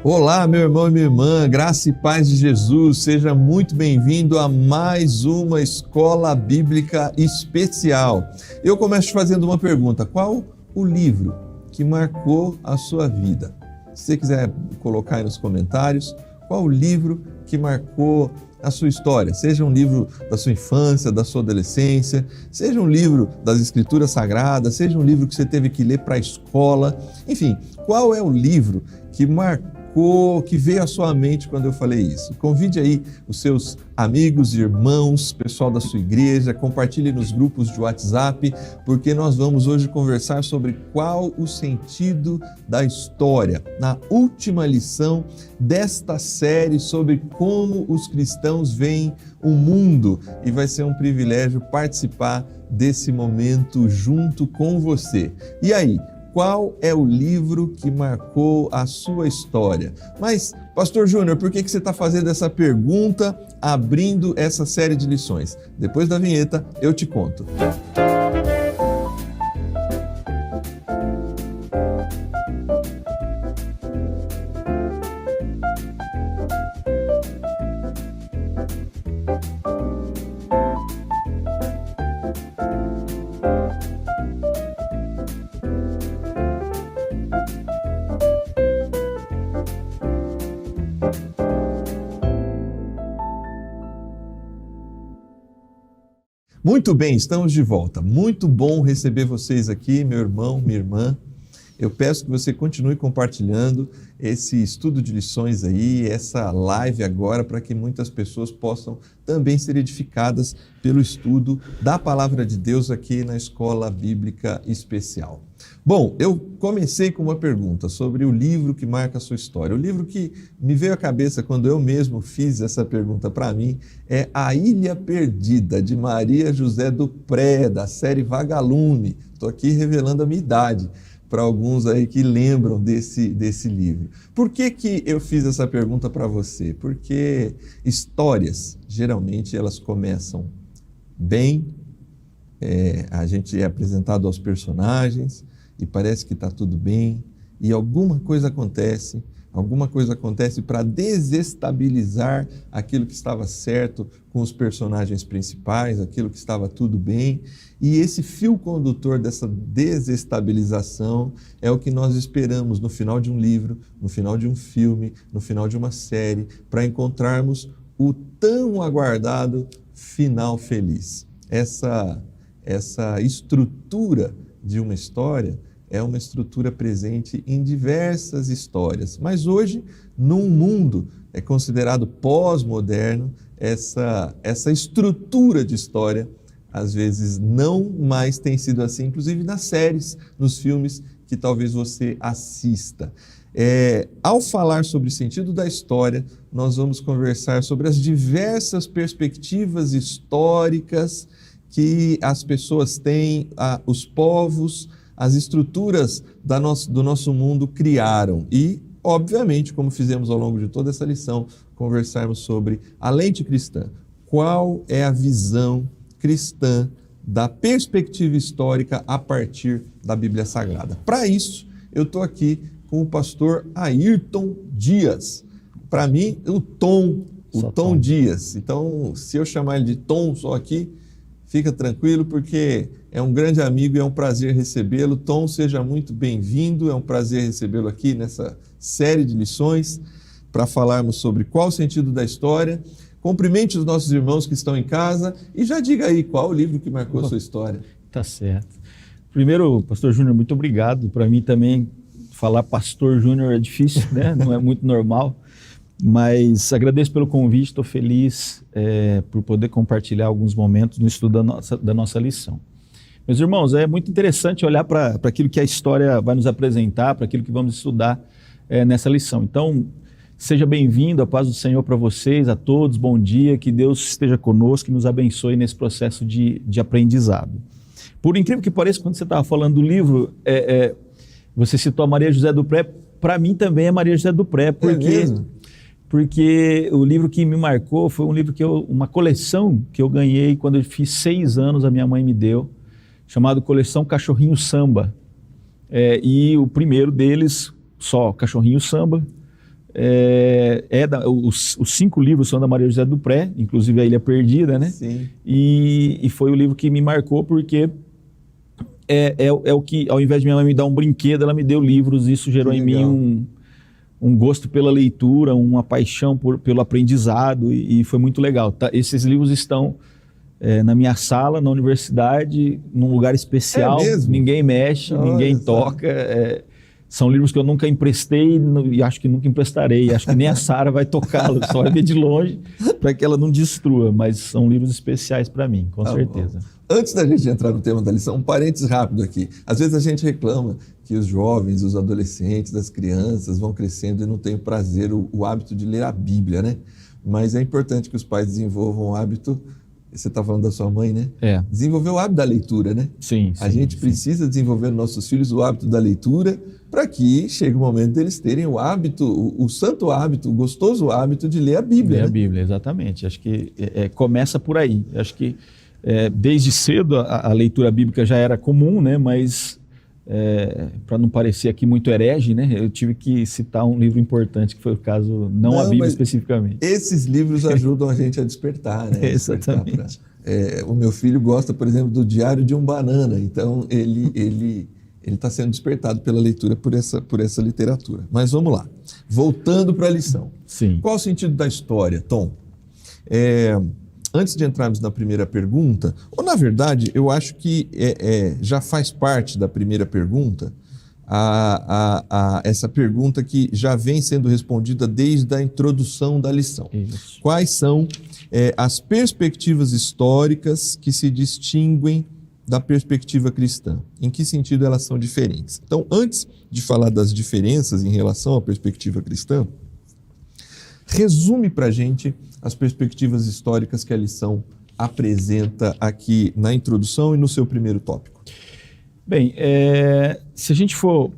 Olá, meu irmão e minha irmã, graça e paz de Jesus, seja muito bem-vindo a mais uma Escola Bíblica Especial. Eu começo fazendo uma pergunta: qual o livro que marcou a sua vida? Se você quiser colocar aí nos comentários, qual o livro que marcou a sua história? Seja um livro da sua infância, da sua adolescência, seja um livro das Escrituras Sagradas, seja um livro que você teve que ler para a escola, enfim, qual é o livro que marcou, que veio à sua mente quando eu falei isso? Convide aí os seus amigos, irmãos, pessoal da sua igreja, compartilhe nos grupos de WhatsApp, porque nós vamos hoje conversar sobre qual o sentido da história, na última lição desta série sobre como os cristãos veem o mundo, e vai ser um privilégio participar desse momento junto com você. E aí? Qual é o livro que marcou a sua história? Mas, Pastor Júnior, por que você está fazendo essa pergunta, abrindo essa série de lições? Depois da vinheta, eu te conto. Muito bem, estamos de volta. Muito bom receber vocês aqui, meu irmão, minha irmã. Eu peço que você continue compartilhando esse estudo de lições aí, essa live agora, para que muitas pessoas possam também ser edificadas pelo estudo da Palavra de Deus aqui na Escola Bíblica Especial. Bom, eu comecei com uma pergunta sobre o livro que marca a sua história. O livro que me veio à cabeça quando eu mesmo fiz essa pergunta para mim é A Ilha Perdida, de Maria José Dupré, da série Vagalume. Estou aqui revelando a minha idade para alguns aí que lembram desse livro. Por que eu fiz essa pergunta para você? Porque histórias, geralmente, elas começam bem, a gente é apresentado aos personagens e parece que está tudo bem, e alguma coisa acontece para desestabilizar aquilo que estava certo com os personagens principais, aquilo que estava tudo bem, e esse fio condutor dessa desestabilização é o que nós esperamos no final de um livro, no final de um filme, no final de uma série, para encontrarmos o tão aguardado final feliz. Essa estrutura de uma história é uma estrutura presente em diversas histórias. Mas hoje, num mundo considerado pós-moderno, essa estrutura de história, às vezes, não mais tem sido assim, inclusive nas séries, nos filmes que talvez você assista. Ao falar sobre o sentido da história, nós vamos conversar sobre as diversas perspectivas históricas que as pessoas têm, os povos, as estruturas do nosso mundo criaram. E, obviamente, como fizemos ao longo de toda essa lição, conversarmos sobre a lente cristã. Qual é a visão cristã da perspectiva histórica a partir da Bíblia Sagrada? Para isso, eu estou aqui com o pastor Ayrton Dias. Para mim, o Tom Dias. Então, se eu chamar ele de Tom só aqui, fica tranquilo, porque é um grande amigo e é um prazer recebê-lo. Tom, seja muito bem-vindo, é um prazer recebê-lo aqui nessa série de lições para falarmos sobre qual o sentido da história. Cumprimente os nossos irmãos que estão em casa e já diga aí qual o livro que marcou a sua história. Tá certo. Primeiro, pastor Júnior, muito obrigado. Para mim também, falar pastor Júnior é difícil, né? Não é muito normal. Mas agradeço pelo convite, estou feliz por poder compartilhar alguns momentos no estudo da nossa lição. Meus irmãos, é muito interessante olhar para aquilo que a história vai nos apresentar, para aquilo que vamos estudar nessa lição. Então, seja bem-vindo, a paz do Senhor para vocês, a todos, bom dia, que Deus esteja conosco e nos abençoe nesse processo de aprendizado. Por incrível que pareça, quando você estava falando do livro, você citou a Maria José Dupré, para mim também é Maria José Dupré, porque o livro que me marcou foi um livro uma coleção que eu ganhei quando eu fiz 6 anos, a minha mãe me deu, chamado Coleção Cachorrinho Samba. E o primeiro deles, só Cachorrinho Samba, Os 5 livros são da Maria José Dupré, inclusive A Ilha Perdida, né? Sim. E foi o livro que me marcou porque é o que, ao invés de minha mãe me dar um brinquedo, ela me deu livros. Isso gerou em mim um gosto pela leitura, uma paixão pelo aprendizado, e foi muito legal. Esses livros estão na minha sala, na universidade, num lugar especial. Ninguém mexe, ninguém toca. São livros que eu nunca emprestei e acho que nunca emprestarei. Acho que nem a Sara vai tocá-los, só vai ver de longe para que ela não destrua. Mas são livros especiais para mim, com certeza. Bom. Antes da gente entrar no tema da lição, um parênteses rápido aqui. Às vezes a gente reclama que os jovens, os adolescentes, as crianças vão crescendo e não têm o prazer, o hábito de ler a Bíblia, né? Mas é importante que os pais desenvolvam o hábito. Você está falando da sua mãe, né? Desenvolver o hábito da leitura, né? Sim. A gente precisa desenvolver nos nossos filhos o hábito da leitura para que chegue o momento deles terem o hábito, o santo hábito, o gostoso hábito de ler a Bíblia. Ler a Bíblia, exatamente. Acho que começa por aí. Acho que desde cedo a leitura bíblica já era comum, né? Mas para não parecer aqui muito herege, né? Eu tive que citar um livro importante, que foi o caso, não a Bíblia especificamente. Esses livros ajudam a gente a despertar, né? Exatamente. O meu filho gosta, por exemplo, do Diário de um Banana, então ele está sendo despertado pela leitura por essa literatura. Mas vamos lá, voltando para a lição. Sim. Qual o sentido da história, Tom? Antes de entrarmos na primeira pergunta, ou na verdade, eu acho que já faz parte da primeira pergunta, essa pergunta que já vem sendo respondida desde a introdução da lição. Isso. Quais são as perspectivas históricas que se distinguem da perspectiva cristã? Em que sentido elas são diferentes? Então, antes de falar das diferenças em relação à perspectiva cristã, resume para a gente as perspectivas históricas que a lição apresenta aqui na introdução e no seu primeiro tópico. Bem, se a gente for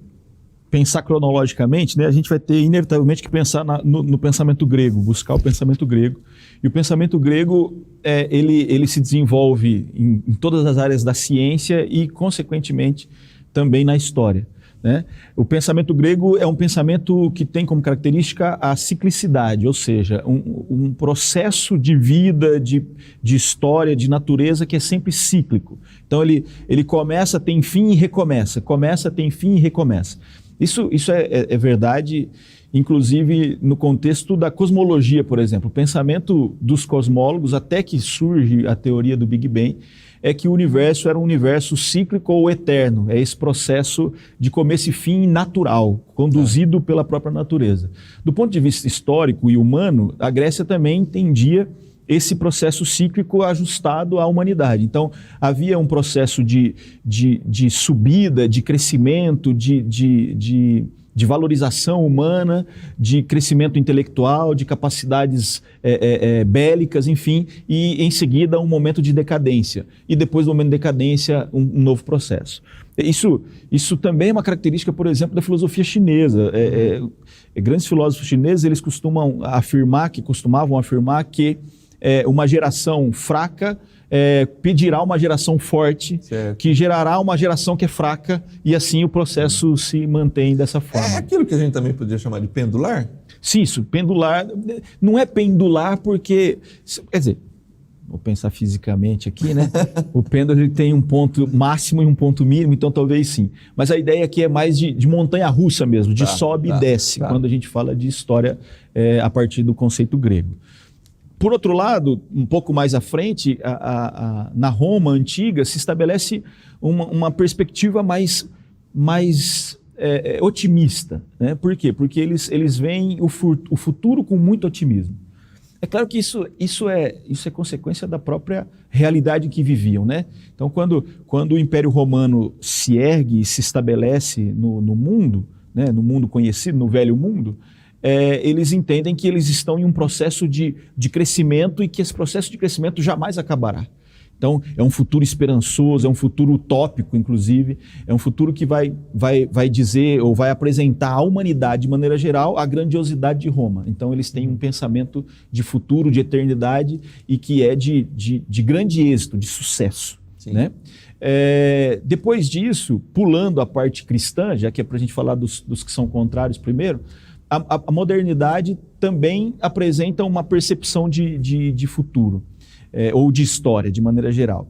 pensar cronologicamente, né, a gente vai ter inevitavelmente que pensar no pensamento grego, buscar o pensamento grego. E o pensamento grego, ele se desenvolve em todas as áreas da ciência e, consequentemente, também na história. Né? O pensamento grego é um pensamento que tem como característica a ciclicidade, ou seja, um processo de vida, de história, de natureza que é sempre cíclico. Então ele começa, tem fim e recomeça, começa, tem fim e recomeça. Isso é verdade, inclusive no contexto da cosmologia, por exemplo. O pensamento dos cosmólogos, até que surge a teoria do Big Bang, é que o universo era um universo cíclico ou eterno. É esse processo de começo e fim natural, conduzido pela própria natureza. Do ponto de vista histórico e humano, a Grécia também entendia esse processo cíclico ajustado à humanidade. Então, havia um processo de subida, de crescimento, de valorização humana, de crescimento intelectual, de capacidades bélicas, enfim, e em seguida um momento de decadência. E depois do momento de decadência, um novo processo. Isso também é uma característica, por exemplo, da filosofia chinesa. Grandes filósofos chineses, eles costumavam afirmar que uma geração fraca pedirá uma geração forte, certo, que gerará uma geração que é fraca, e assim o processo se mantém dessa forma. É aquilo que a gente também poderia chamar de pendular? Sim, isso, pendular. Não é pendular porque, quer dizer, vou pensar fisicamente aqui, né? O pêndulo ele tem um ponto máximo e um ponto mínimo, então talvez sim. Mas a ideia aqui é mais de montanha-russa mesmo, de sobe e desce, quando a gente fala de história a partir do conceito grego. Por outro lado, um pouco mais à frente, na Roma antiga, se estabelece uma perspectiva mais otimista. Né? Por quê? Porque eles veem o futuro com muito otimismo. É claro que isso é consequência da própria realidade em que viviam. Né? Então, quando o Império Romano se ergue e se estabelece no mundo, né? No mundo conhecido, no Velho Mundo, eles entendem que eles estão em um processo de crescimento e que esse processo de crescimento jamais acabará. Então, é um futuro esperançoso, é um futuro utópico, inclusive, é um futuro que vai dizer ou vai apresentar à humanidade, de maneira geral, a grandiosidade de Roma. Então, eles têm um pensamento de futuro, de eternidade e que é de grande êxito, de sucesso. Né? Depois disso, pulando a parte cristã, já que é para a gente falar dos que são contrários primeiro, a modernidade também apresenta uma percepção de futuro, ou de história, de maneira geral.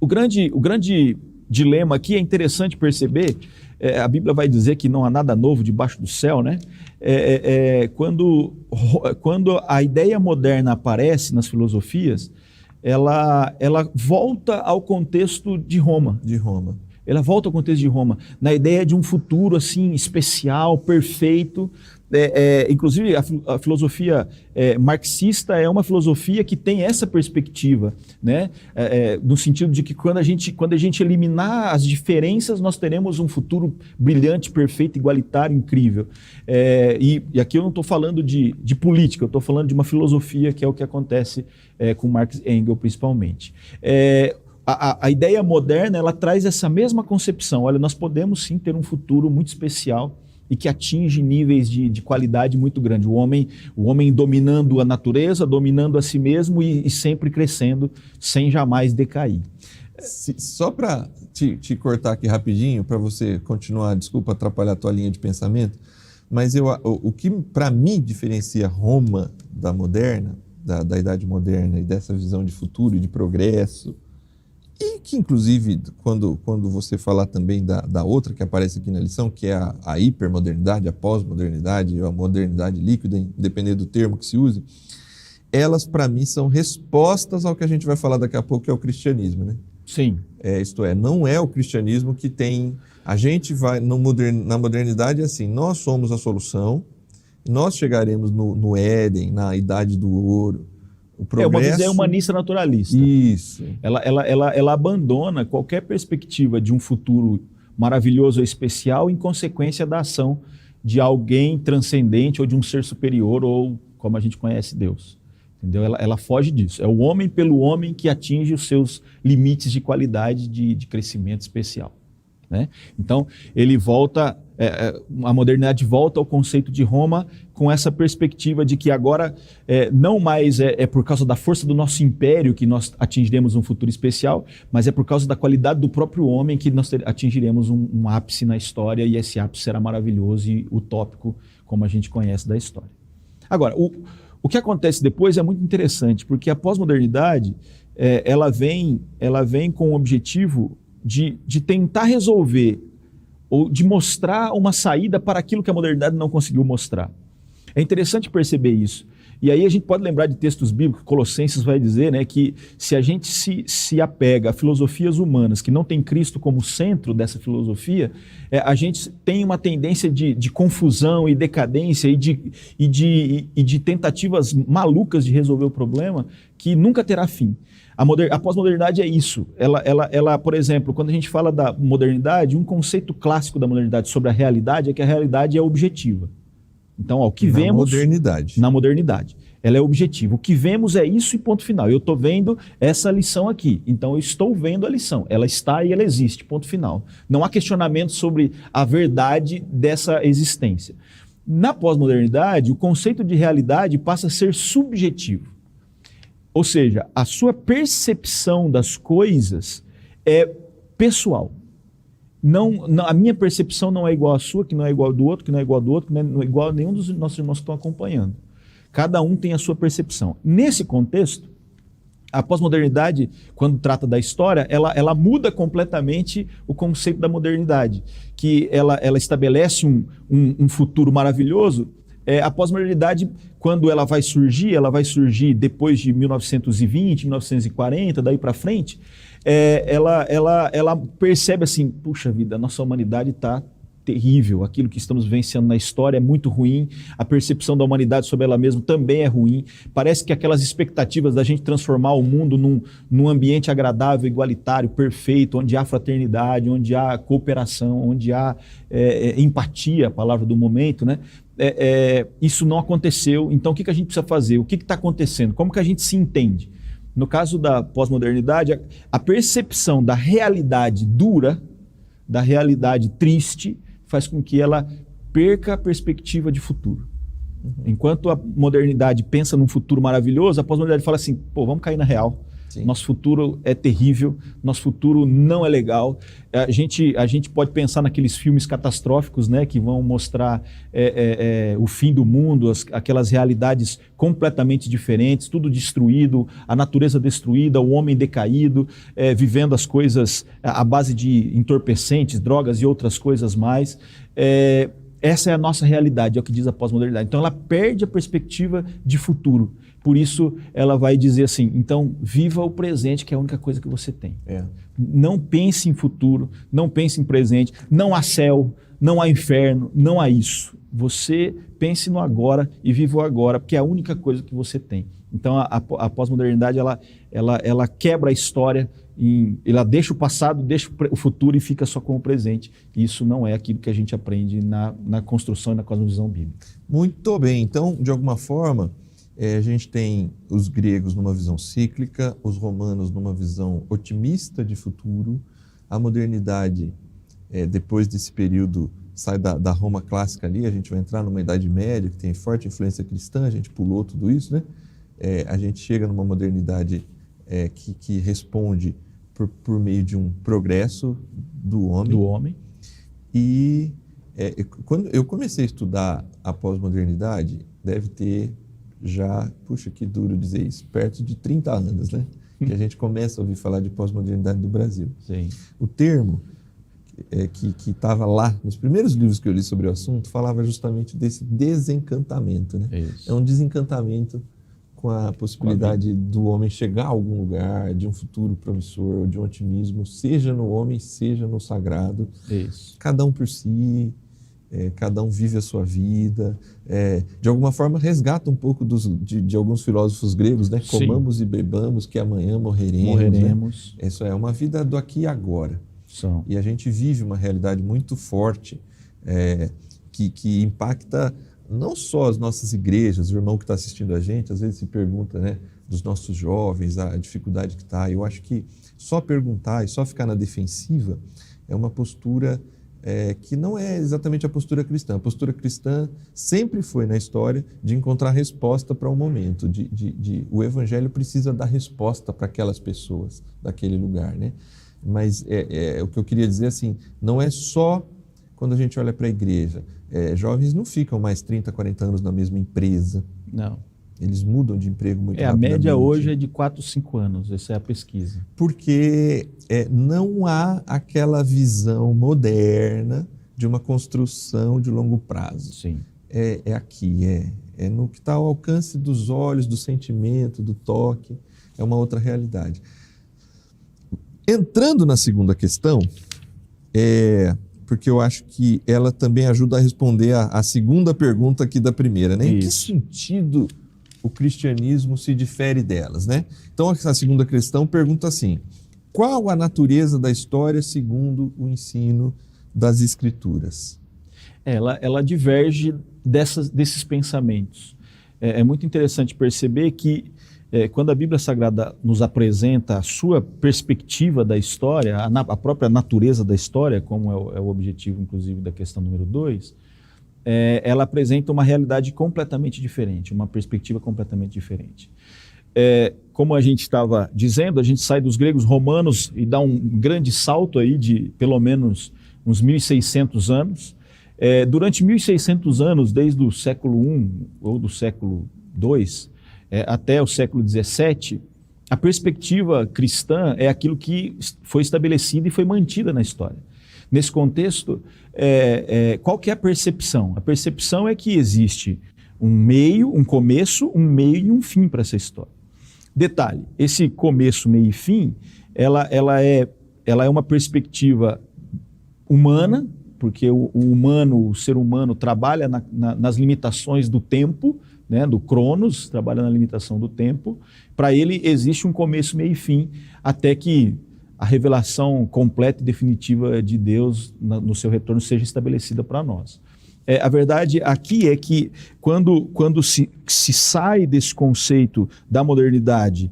O grande dilema aqui é interessante perceber, a Bíblia vai dizer que não há nada novo debaixo do céu, né? Quando a ideia moderna aparece nas filosofias, ela volta ao contexto de Roma. Ela volta ao contexto de Roma, na ideia de um futuro assim especial, perfeito. Inclusive, a filosofia marxista é uma filosofia que tem essa perspectiva, né? No sentido de que quando a gente eliminar as diferenças, nós teremos um futuro brilhante, perfeito, igualitário, incrível. E aqui eu não estou falando de política, eu estou falando de uma filosofia que é o que acontece com Marx e Engels, principalmente. A ideia moderna, ela traz essa mesma concepção. Olha, nós podemos sim ter um futuro muito especial e que atinge níveis de qualidade muito grande. O homem dominando a natureza, dominando a si mesmo e sempre crescendo, sem jamais decair. Só para te cortar aqui rapidinho, para você continuar, desculpa atrapalhar a tua linha de pensamento, mas o que para mim diferencia Roma da moderna, da Idade Moderna e dessa visão de futuro e de progresso, e que, inclusive, quando você falar também da outra que aparece aqui na lição, que é a hipermodernidade, a pós-modernidade, a modernidade líquida, independente do termo que se use, elas, para mim, são respostas ao que a gente vai falar daqui a pouco, que é o cristianismo, né? Sim. Isto é, não é o cristianismo que tem... A gente vai, na modernidade, é assim, nós somos a solução, nós chegaremos no Éden, na Idade do Ouro. O progresso... uma visão humanista naturalista. Isso. Ela abandona qualquer perspectiva de um futuro maravilhoso ou especial em consequência da ação de alguém transcendente ou de um ser superior ou como a gente conhece Deus. Entendeu? Ela foge disso. É o homem pelo homem que atinge os seus limites de qualidade de crescimento especial. Né? Então, ele volta, a modernidade volta ao conceito de Roma com essa perspectiva de que agora não mais é por causa da força do nosso império que nós atingiremos um futuro especial, mas é por causa da qualidade do próprio homem que nós atingiremos um ápice na história, e esse ápice será maravilhoso e utópico, como a gente conhece da história. Agora, o que acontece depois é muito interessante, porque a pós-modernidade ela vem com o objetivo de tentar resolver ou de mostrar uma saída para aquilo que a modernidade não conseguiu mostrar. É interessante perceber isso. E aí a gente pode lembrar de textos bíblicos, Colossenses vai dizer, né, que se a gente se apega a filosofias humanas que não tem Cristo como centro dessa filosofia, a gente tem uma tendência de confusão e decadência e de tentativas malucas de resolver o problema que nunca terá fim. A pós-modernidade é isso. Ela, por exemplo, quando a gente fala da modernidade, um conceito clássico da modernidade sobre a realidade é que a realidade é objetiva. Então, o que vemos... Na modernidade. Ela é objetiva. O que vemos é isso e ponto final. Eu estou vendo essa lição aqui. Então, eu estou vendo a lição. Ela está e ela existe, ponto final. Não há questionamento sobre a verdade dessa existência. Na pós-modernidade, o conceito de realidade passa a ser subjetivo. Ou seja, a sua percepção das coisas é pessoal. A minha percepção não é igual à sua, que não é igual do outro, que não é igual do outro, que não é igual a nenhum dos nossos irmãos que estão acompanhando. Cada um tem a sua percepção. Nesse contexto, a pós-modernidade, quando trata da história, ela muda completamente o conceito da modernidade, que ela estabelece um futuro maravilhoso. A pós-modernidade, quando ela vai surgir depois de 1920, 1940, daí para frente, ela percebe assim, puxa vida, a nossa humanidade está terrível, aquilo que estamos vivenciando na história é muito ruim, a percepção da humanidade sobre ela mesma também é ruim, parece que aquelas expectativas da gente transformar o mundo num ambiente agradável, igualitário, perfeito, onde há fraternidade, onde há cooperação, onde há empatia, a palavra do momento, né? Isso não aconteceu, então o que a gente precisa fazer? O que está acontecendo? Como que a gente se entende? No caso da pós-modernidade, a percepção da realidade dura, da realidade triste, faz com que ela perca a perspectiva de futuro. Enquanto a modernidade pensa num futuro maravilhoso, a pós-modernidade fala assim, vamos cair na real. Sim. Nosso futuro é terrível, nosso futuro não é legal. A gente pode pensar naqueles filmes catastróficos, né, que vão mostrar o fim do mundo, aquelas realidades completamente diferentes, tudo destruído, a natureza destruída, o homem decaído, vivendo as coisas à base de entorpecentes, drogas e outras coisas mais. Essa é a nossa realidade, é o que diz a pós-modernidade. Então ela perde a perspectiva de futuro. Por isso ela vai dizer assim, então viva o presente, que é a única coisa que você tem. Não pense em futuro, não pense em presente, não há céu, não há inferno, não há isso. Você pense no agora e viva o agora, porque é a única coisa que você tem. Então a pós-modernidade ela quebra a história, ela deixa o passado, deixa o futuro e fica só com o presente. Isso não é aquilo que a gente aprende na construção e na cosmovisão bíblica. Muito bem, então de alguma forma a gente tem os gregos numa visão cíclica, os romanos numa visão otimista de futuro, a modernidade depois desse período sai da Roma clássica ali, a gente vai entrar numa Idade Média que tem forte influência cristã, a gente pulou tudo isso, né? A gente chega numa modernidade que responde por meio de um progresso do homem. E quando eu comecei a estudar a pós-modernidade, deve ter já, puxa, que duro dizer isso, perto de 30 anos, né? Que a gente começa a ouvir falar de pós-modernidade do Brasil. Sim. O termo que estava lá, nos primeiros livros que eu li sobre o assunto, falava justamente desse desencantamento, né? Isso. É um desencantamento com a possibilidade do homem chegar a algum lugar, de um futuro promissor, de um otimismo, seja no homem, seja no sagrado. Isso. Cada um por si, cada um vive a sua vida, de alguma forma resgata um pouco de alguns filósofos gregos, né? Sim. Comamos e bebamos, que amanhã morreremos. Né? Isso é uma vida do aqui e agora. E a gente vive uma realidade muito forte que impacta não só as nossas igrejas, o irmão que está assistindo a gente, às vezes se pergunta, né, dos nossos jovens, a dificuldade que está. Eu acho que só perguntar e só ficar na defensiva é uma postura que não é exatamente a postura cristã. A postura cristã sempre foi na história de encontrar resposta para um momento, o evangelho precisa dar resposta para aquelas pessoas daquele lugar, né? Mas o que eu queria dizer assim, não é só quando a gente olha para a igreja. Jovens não ficam mais 30, 40 anos na mesma empresa. Não. Eles mudam de emprego muito rapidamente. A média hoje é de 4, 5 anos, essa é a pesquisa. Porque não há aquela visão moderna de uma construção de longo prazo. Sim. Aqui, é no que está ao alcance dos olhos, do sentimento, do toque, é uma outra realidade. Entrando na segunda questão, porque eu acho que ela também ajuda a responder a segunda pergunta aqui da primeira, né? Em que sentido o cristianismo se difere delas, né? Então, a segunda questão pergunta assim: qual a natureza da história segundo o ensino das Escrituras? Ela diverge desses pensamentos. É muito interessante perceber que quando a Bíblia Sagrada nos apresenta a sua perspectiva da história, a própria natureza da história, como é o objetivo, inclusive, da questão número 2, ela apresenta uma realidade completamente diferente, uma perspectiva completamente diferente. Como a gente estava dizendo, a gente sai dos gregos romanos e dá um grande salto aí de pelo menos uns 1.600 anos. Durante 1.600 anos, desde o século I ou do século II, até o século XVII, a perspectiva cristã é aquilo que foi estabelecido e foi mantida na história. Nesse contexto, qual que é a percepção? A percepção é que existe um meio, um começo, um meio e um fim para essa história. Detalhe, esse começo, meio e fim, ela é uma perspectiva humana, porque o ser humano trabalha nas limitações do tempo, né, do Cronos, trabalha na limitação do tempo. Para ele existe um começo, meio e fim, até que a revelação completa e definitiva de Deus no seu retorno seja estabelecida para nós. A verdade aqui é que quando se sai desse conceito da modernidade,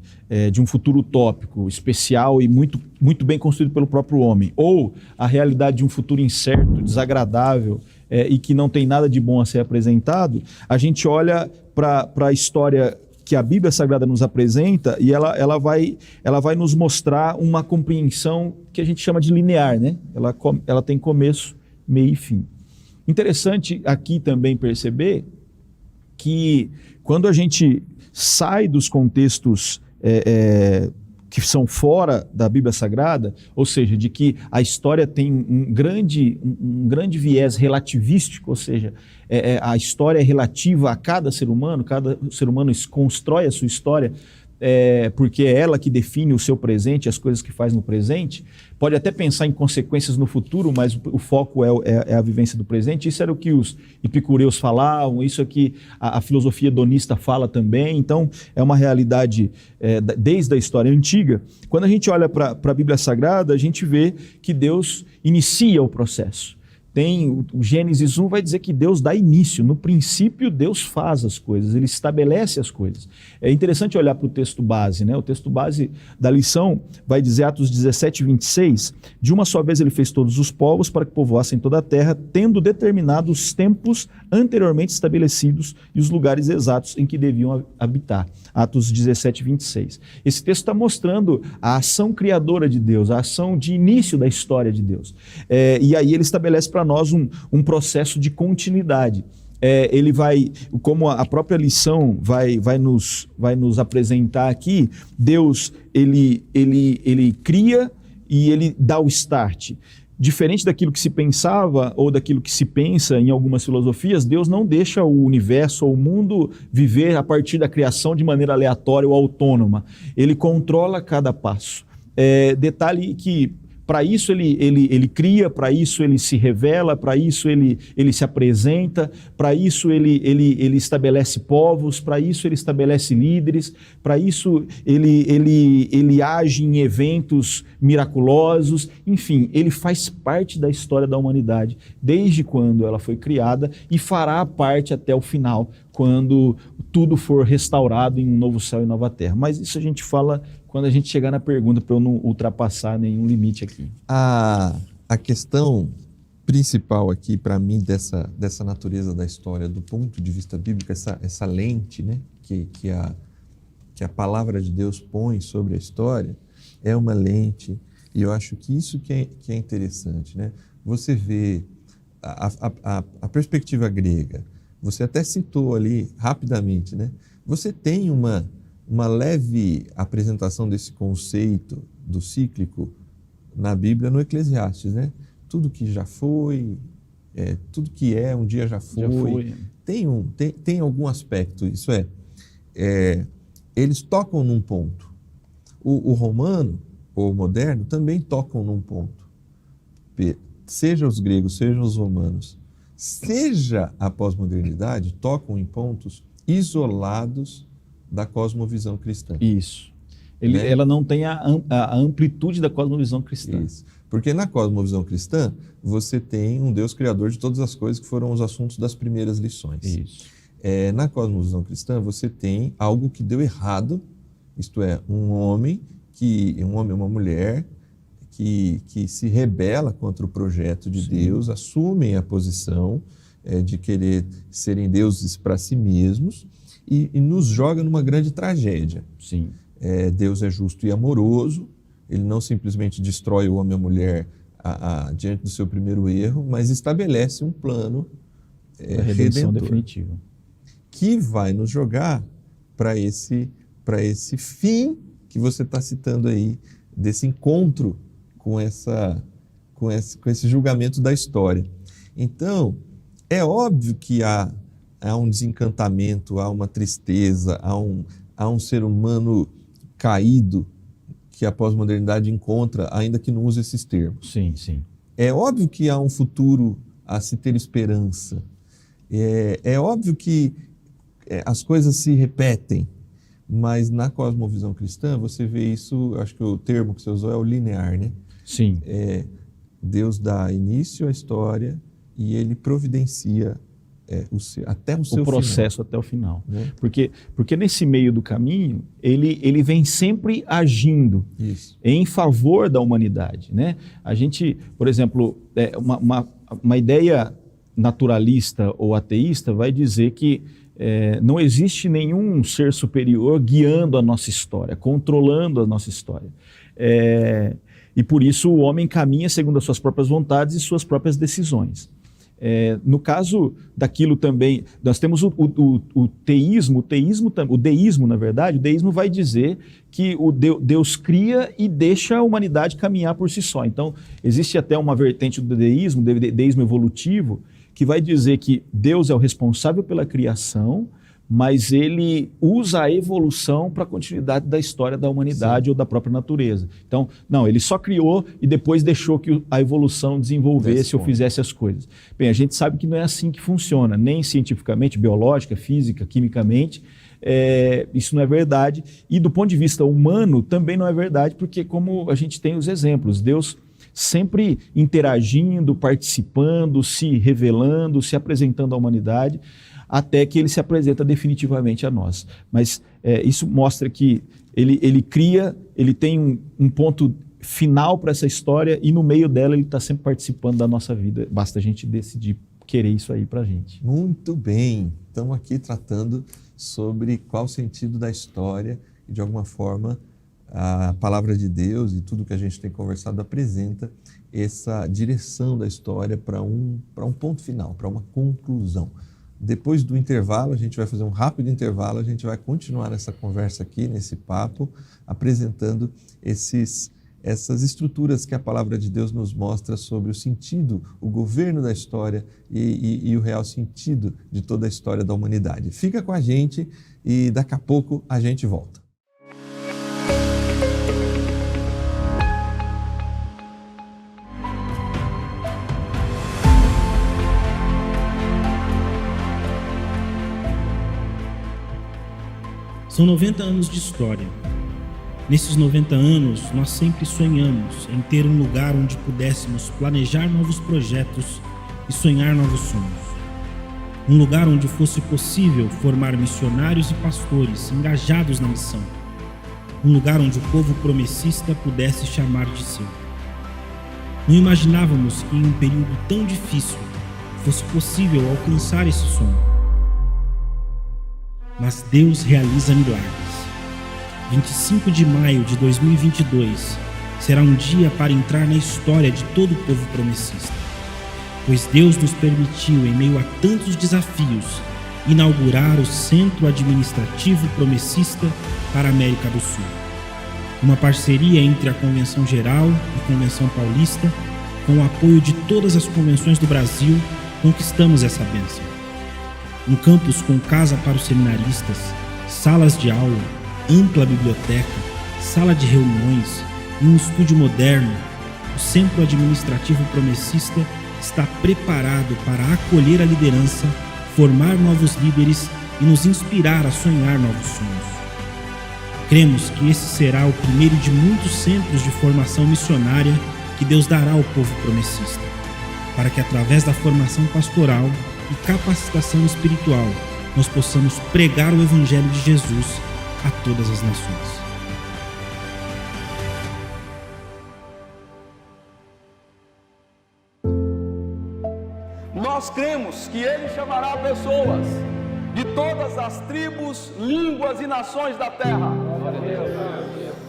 de um futuro utópico, especial e muito, muito bem construído pelo próprio homem, ou a realidade de um futuro incerto, desagradável, e que não tem nada de bom a ser apresentado, a gente olha para a história que a Bíblia Sagrada nos apresenta e ela vai nos mostrar uma compreensão que a gente chama de linear, né? Ela tem começo, meio e fim. Interessante aqui também perceber que quando a gente sai dos contextos que são fora da Bíblia Sagrada, ou seja, de que a história tem um grande viés relativístico, ou seja, a história é relativa a cada ser humano constrói a sua história, porque é ela que define o seu presente, as coisas que faz no presente. Pode até pensar em consequências no futuro, mas o foco é a vivência do presente. Isso era o que os epicureus falavam, isso é que a filosofia hedonista fala também. Então, é uma realidade desde a história antiga. Quando a gente olha para a Bíblia Sagrada, a gente vê que Deus inicia o processo. O Gênesis 1 vai dizer que Deus dá início. No princípio, Deus faz as coisas, Ele estabelece as coisas. É interessante olhar para o texto base, né? O texto base da lição vai dizer, Atos 17, 26, de uma só vez Ele fez todos os povos para que povoassem toda a terra, tendo determinado os tempos anteriormente estabelecidos e os lugares exatos em que deviam habitar. Atos 17, 26. Esse texto está mostrando a ação criadora de Deus, a ação de início da história de Deus. E aí ele estabelece para nós um processo de continuidade. Ele vai, como a própria lição vai nos apresentar aqui, Deus ele cria e ele dá o start. Diferente daquilo que se pensava ou daquilo que se pensa em algumas filosofias, Deus não deixa o universo ou o mundo viver a partir da criação de maneira aleatória ou autônoma. Ele controla cada passo. Detalhe que para isso ele cria, para isso ele se revela, para isso ele se apresenta, para isso ele estabelece povos, para isso ele estabelece líderes, para isso ele age em eventos miraculosos, enfim, ele faz parte da história da humanidade, desde quando ela foi criada e fará parte até o final, quando tudo for restaurado em um novo céu e nova terra. Mas isso a gente fala quando a gente chegar na pergunta, para eu não ultrapassar nenhum limite aqui. A questão principal aqui, para mim, dessa natureza da história, do ponto de vista bíblico, essa lente, né, que a palavra de Deus põe sobre a história, é uma lente, e eu acho que isso que é interessante, né? Você vê a perspectiva grega, você até citou ali rapidamente, né? Você tem uma leve apresentação desse conceito do cíclico na Bíblia, no Eclesiastes, né? Tudo que já foi, tudo que um dia já foi. Tem algum aspecto, isso eles tocam num ponto. O romano, ou o moderno, também tocam num ponto. Seja os gregos, seja os romanos, seja a pós-modernidade, tocam em pontos isolados da cosmovisão cristã. Isso. Ela não tem a amplitude da cosmovisão cristã. Isso. Porque na cosmovisão cristã, você tem um Deus criador de todas as coisas, que foram os assuntos das primeiras lições. Isso. Na cosmovisão cristã, você tem algo que deu errado, isto é, um homem, uma mulher, que se rebela contra o projeto de Deus, assumem a posição de querer serem deuses para si mesmos, e nos joga numa grande tragédia. Sim. Deus é justo e amoroso, ele não simplesmente destrói o homem e a mulher diante do seu primeiro erro, mas estabelece um plano redenção redentor, definitiva, que vai nos jogar para esse fim que você está citando aí, desse encontro com esse julgamento da história. Então, é óbvio que há um desencantamento, há uma tristeza, há um ser humano caído que a pós-modernidade encontra, ainda que não use esses termos. Sim, sim. É óbvio que há um futuro a se ter esperança. É óbvio que as coisas se repetem, mas na cosmovisão cristã você vê isso, acho que o termo que você usou é o linear, né? Sim. Deus dá início à história e ele providencia até o seu processo final. Até o final. Né? Porque nesse meio do caminho, ele vem sempre agindo em favor da humanidade. Né? A gente, por exemplo, uma ideia naturalista ou ateísta vai dizer que não existe nenhum ser superior guiando a nossa história, controlando a nossa história. E por isso o homem caminha segundo as suas próprias vontades e suas próprias decisões. No caso daquilo também, nós temos o teísmo, o deísmo, na verdade, o deísmo vai dizer que Deus cria e deixa a humanidade caminhar por si só. Então, existe até uma vertente do deísmo evolutivo, que vai dizer que Deus é o responsável pela criação, mas ele usa a evolução para a continuidade da história da humanidade, sim, ou da própria natureza. Então, não, ele só criou e depois deixou que a evolução desenvolvesse ou fizesse as coisas. Bem, a gente sabe que não é assim que funciona, nem cientificamente, biológica, física, quimicamente, isso não é verdade. E do ponto de vista humano também não é verdade, porque como a gente tem os exemplos, Deus sempre interagindo, participando, se revelando, se apresentando à humanidade, até que ele se apresenta definitivamente a nós. Mas isso mostra que ele cria, ele tem um ponto final para essa história e no meio dela ele está sempre participando da nossa vida. Basta a gente decidir querer isso aí para a gente. Muito bem. Estamos aqui tratando sobre qual o sentido da história e, de alguma forma, a palavra de Deus e tudo que a gente tem conversado apresenta essa direção da história para um ponto final, para uma conclusão. Depois do intervalo, a gente vai fazer um rápido intervalo, a gente vai continuar essa conversa aqui, nesse papo, apresentando essas estruturas que a palavra de Deus nos mostra sobre o sentido, o governo da história e o real sentido de toda a história da humanidade. Fica com a gente e daqui a pouco a gente volta. São 90 anos de história. Nesses 90 anos, nós sempre sonhamos em ter um lugar onde pudéssemos planejar novos projetos e sonhar novos sonhos. Um lugar onde fosse possível formar missionários e pastores engajados na missão. Um lugar onde o povo promessista pudesse chamar de seu. Não imaginávamos que em um período tão difícil fosse possível alcançar esse sonho. Mas Deus realiza milagres. 25 de maio de 2022 será um dia para entrar na história de todo o povo promessista, pois Deus nos permitiu, em meio a tantos desafios, inaugurar o Centro Administrativo Promessista para a América do Sul. Uma parceria entre a Convenção Geral e Convenção Paulista, com o apoio de todas as convenções do Brasil, conquistamos essa bênção. Um campus com casa para os seminaristas, salas de aula, ampla biblioteca, sala de reuniões e um estúdio moderno, o Centro Administrativo Promessista está preparado para acolher a liderança, formar novos líderes e nos inspirar a sonhar novos sonhos. Cremos que esse será o primeiro de muitos centros de formação missionária que Deus dará ao povo promessista, para que através da formação pastoral e capacitação espiritual nós possamos pregar o Evangelho de Jesus a todas as nações. Nós cremos que Ele chamará pessoas de todas as tribos, línguas e nações da terra.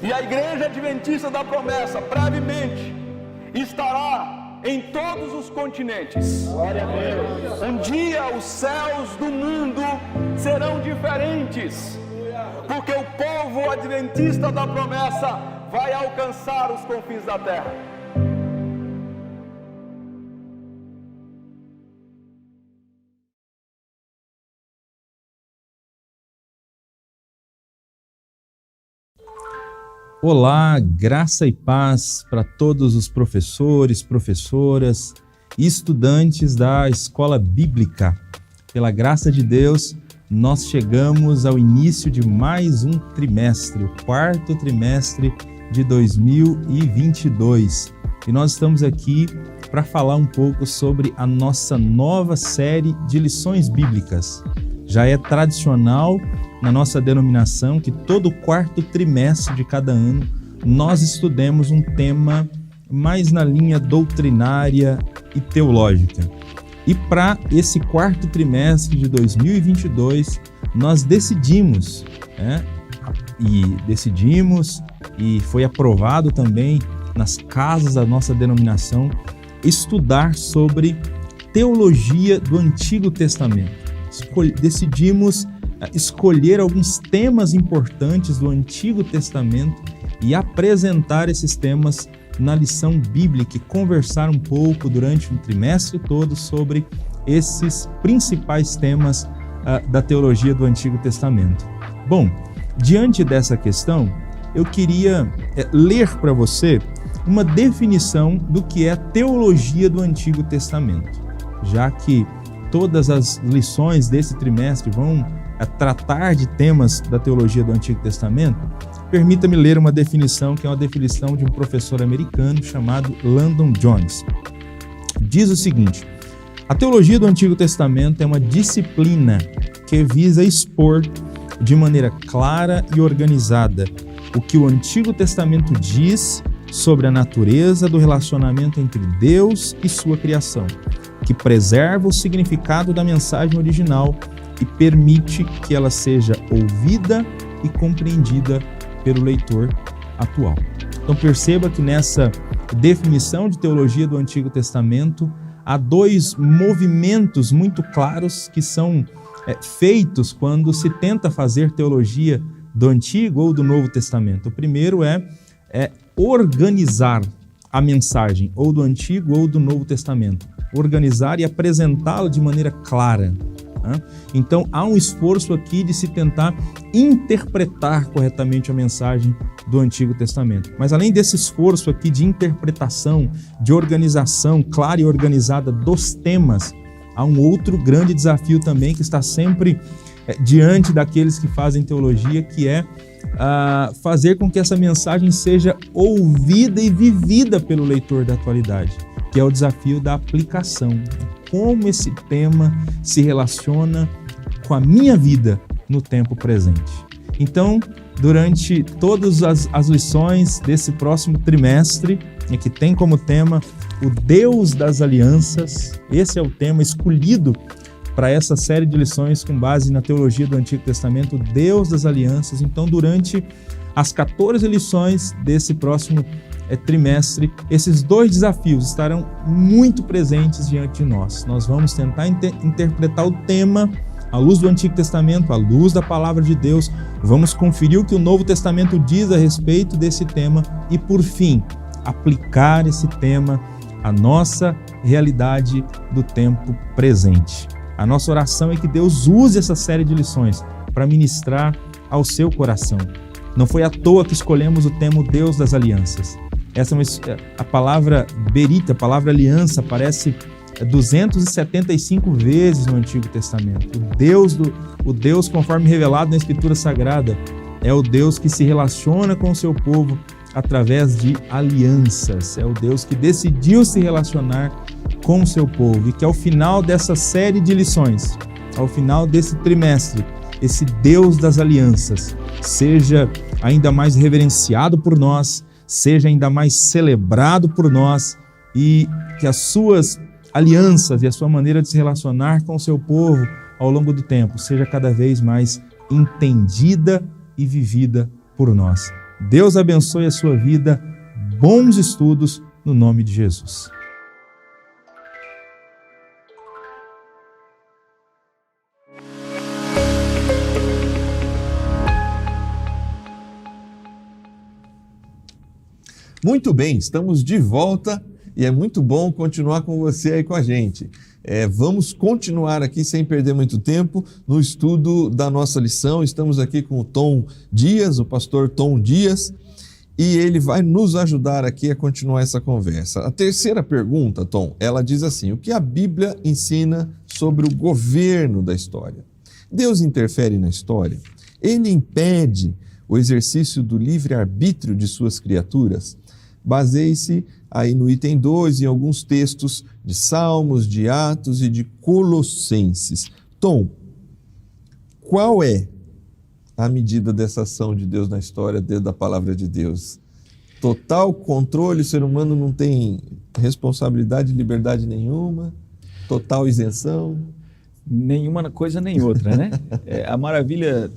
E a Igreja Adventista da Promessa, brevemente, estará em todos os continentes. Um dia os céus do mundo serão diferentes, porque o povo adventista da promessa vai alcançar os confins da terra. Olá, graça e paz para todos os professores, professoras e estudantes da Escola Bíblica. Pela graça de Deus, nós chegamos ao início de mais um trimestre, o quarto trimestre de 2022. E nós estamos aqui para falar um pouco sobre a nossa nova série de lições bíblicas. Já é tradicional na nossa denominação que todo quarto trimestre de cada ano nós estudemos um tema mais na linha doutrinária e teológica. E para esse quarto trimestre de 2022, nós decidimos, e foi aprovado também nas casas da nossa denominação, estudar sobre teologia do Antigo Testamento. Decidimos escolher alguns temas importantes do Antigo Testamento e apresentar esses temas na lição bíblica e conversar um pouco durante um trimestre todo sobre esses principais temas da teologia do Antigo Testamento. Bom, diante dessa questão, eu queria ler para você uma definição do que é teologia do Antigo Testamento, já que todas as lições desse trimestre vão tratar de temas da teologia do Antigo Testamento. Permita-me ler uma definição que é uma definição de um professor americano chamado Landon Jones. Diz o seguinte: a teologia do Antigo Testamento é uma disciplina que visa expor de maneira clara e organizada o que o Antigo Testamento diz sobre a natureza do relacionamento entre Deus e sua criação, que preserva o significado da mensagem original e permite que ela seja ouvida e compreendida pelo leitor atual. Então perceba que nessa definição de teologia do Antigo Testamento há dois movimentos muito claros que são feitos quando se tenta fazer teologia do Antigo ou do Novo Testamento. O primeiro é organizar a mensagem ou do Antigo ou do Novo Testamento, organizar e apresentá-la de maneira clara. Então há um esforço aqui de se tentar interpretar corretamente a mensagem do Antigo Testamento. Mas além desse esforço aqui de interpretação, de organização clara e organizada dos temas, há um outro grande desafio também que está sempre diante daqueles que fazem teologia, que é fazer com que essa mensagem seja ouvida e vivida pelo leitor da atualidade, que é o desafio da aplicação. Como esse tema se relaciona com a minha vida no tempo presente. Então, durante todas as lições desse próximo trimestre, que tem como tema o Deus das Alianças, esse é o tema escolhido para essa série de lições com base na teologia do Antigo Testamento, o Deus das Alianças. Então, durante as 14 lições desse próximo trimestre, esses dois desafios estarão muito presentes diante de nós. Nós vamos tentar interpretar o tema à luz do Antigo Testamento, à luz da Palavra de Deus, vamos conferir o que o Novo Testamento diz a respeito desse tema e, por fim, aplicar esse tema à nossa realidade do tempo presente. A nossa oração é que Deus use essa série de lições para ministrar ao seu coração. Não foi à toa que escolhemos o tema Deus das Alianças. A palavra berita, a palavra aliança, aparece 275 vezes no Antigo Testamento. O Deus, conforme revelado na Escritura Sagrada, é o Deus que se relaciona com o seu povo através de alianças. É o Deus que decidiu se relacionar com o seu povo e que ao final dessa série de lições, ao final desse trimestre, esse Deus das alianças seja ainda mais reverenciado por nós, seja ainda mais celebrado por nós e que as suas alianças e a sua maneira de se relacionar com o seu povo ao longo do tempo seja cada vez mais entendida e vivida por nós. Deus abençoe a sua vida, bons estudos no nome de Jesus. Muito bem, estamos de volta e é muito bom continuar com você aí com a gente. Vamos continuar aqui sem perder muito tempo no estudo da nossa lição. Estamos aqui com o Tom Dias, o pastor Tom Dias, e ele vai nos ajudar aqui a continuar essa conversa. A terceira pergunta, Tom, ela diz assim: o que a Bíblia ensina sobre o governo da história? Deus interfere na história? Ele impede o exercício do livre-arbítrio de suas criaturas? Baseie-se aí no item 2 em alguns textos de Salmos, de Atos e de Colossenses. Tom, qual é a medida dessa ação de Deus na história dentro da palavra de Deus? Total controle, o ser humano não tem responsabilidade e liberdade nenhuma? Total isenção? Nenhuma coisa nem outra, né? A maravilha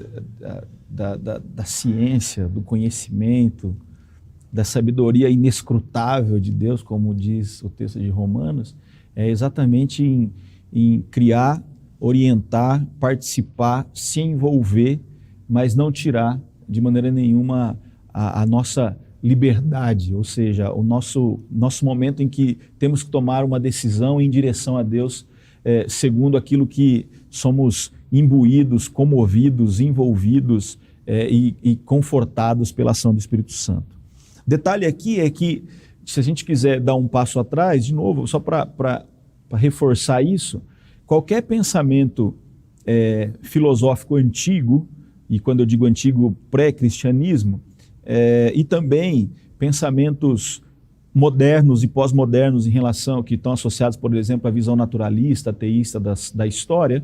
da ciência, do conhecimento, da sabedoria inescrutável de Deus, como diz o texto de Romanos, é exatamente em criar, orientar, participar, se envolver, mas não tirar de maneira nenhuma a nossa liberdade, ou seja, o nosso momento em que temos que tomar uma decisão em direção a Deus, segundo aquilo que somos imbuídos, comovidos, envolvidos e confortados pela ação do Espírito Santo. Detalhe aqui é que, se a gente quiser dar um passo atrás, de novo, só para reforçar isso, qualquer pensamento filosófico antigo, e quando eu digo antigo, pré-cristianismo, e também pensamentos modernos e pós-modernos em relação, que estão associados, por exemplo, à visão naturalista, ateísta da história,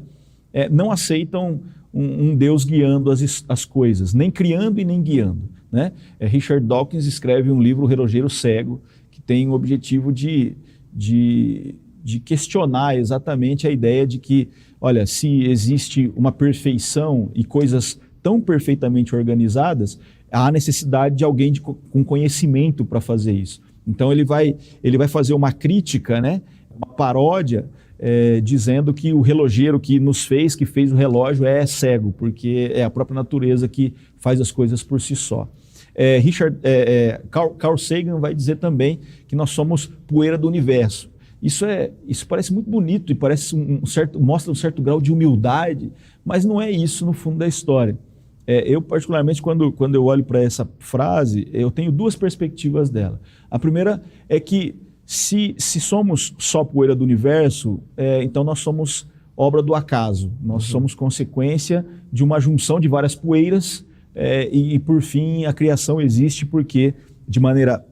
não aceitam um Deus guiando as coisas, nem criando e nem guiando, né? Richard Dawkins escreve um livro, O Relojeiro Cego, que tem o objetivo de questionar exatamente a ideia de que, olha, se existe uma perfeição e coisas tão perfeitamente organizadas, há necessidade de alguém com conhecimento para fazer isso. Então ele vai fazer uma crítica, né, uma paródia, dizendo que o relojeiro que fez o relógio é cego, porque é a própria natureza que faz as coisas por si só. Carl Sagan vai dizer também que nós somos poeira do universo. Isso parece muito bonito e parece mostra um certo grau de humildade, mas não é isso no fundo da história. Eu, particularmente, quando eu olho para essa frase, eu tenho duas perspectivas dela. A primeira é que se somos só poeira do universo, então nós somos obra do acaso. Nós somos consequência de uma junção de várias poeiras e, por fim, a criação existe porque, de maneira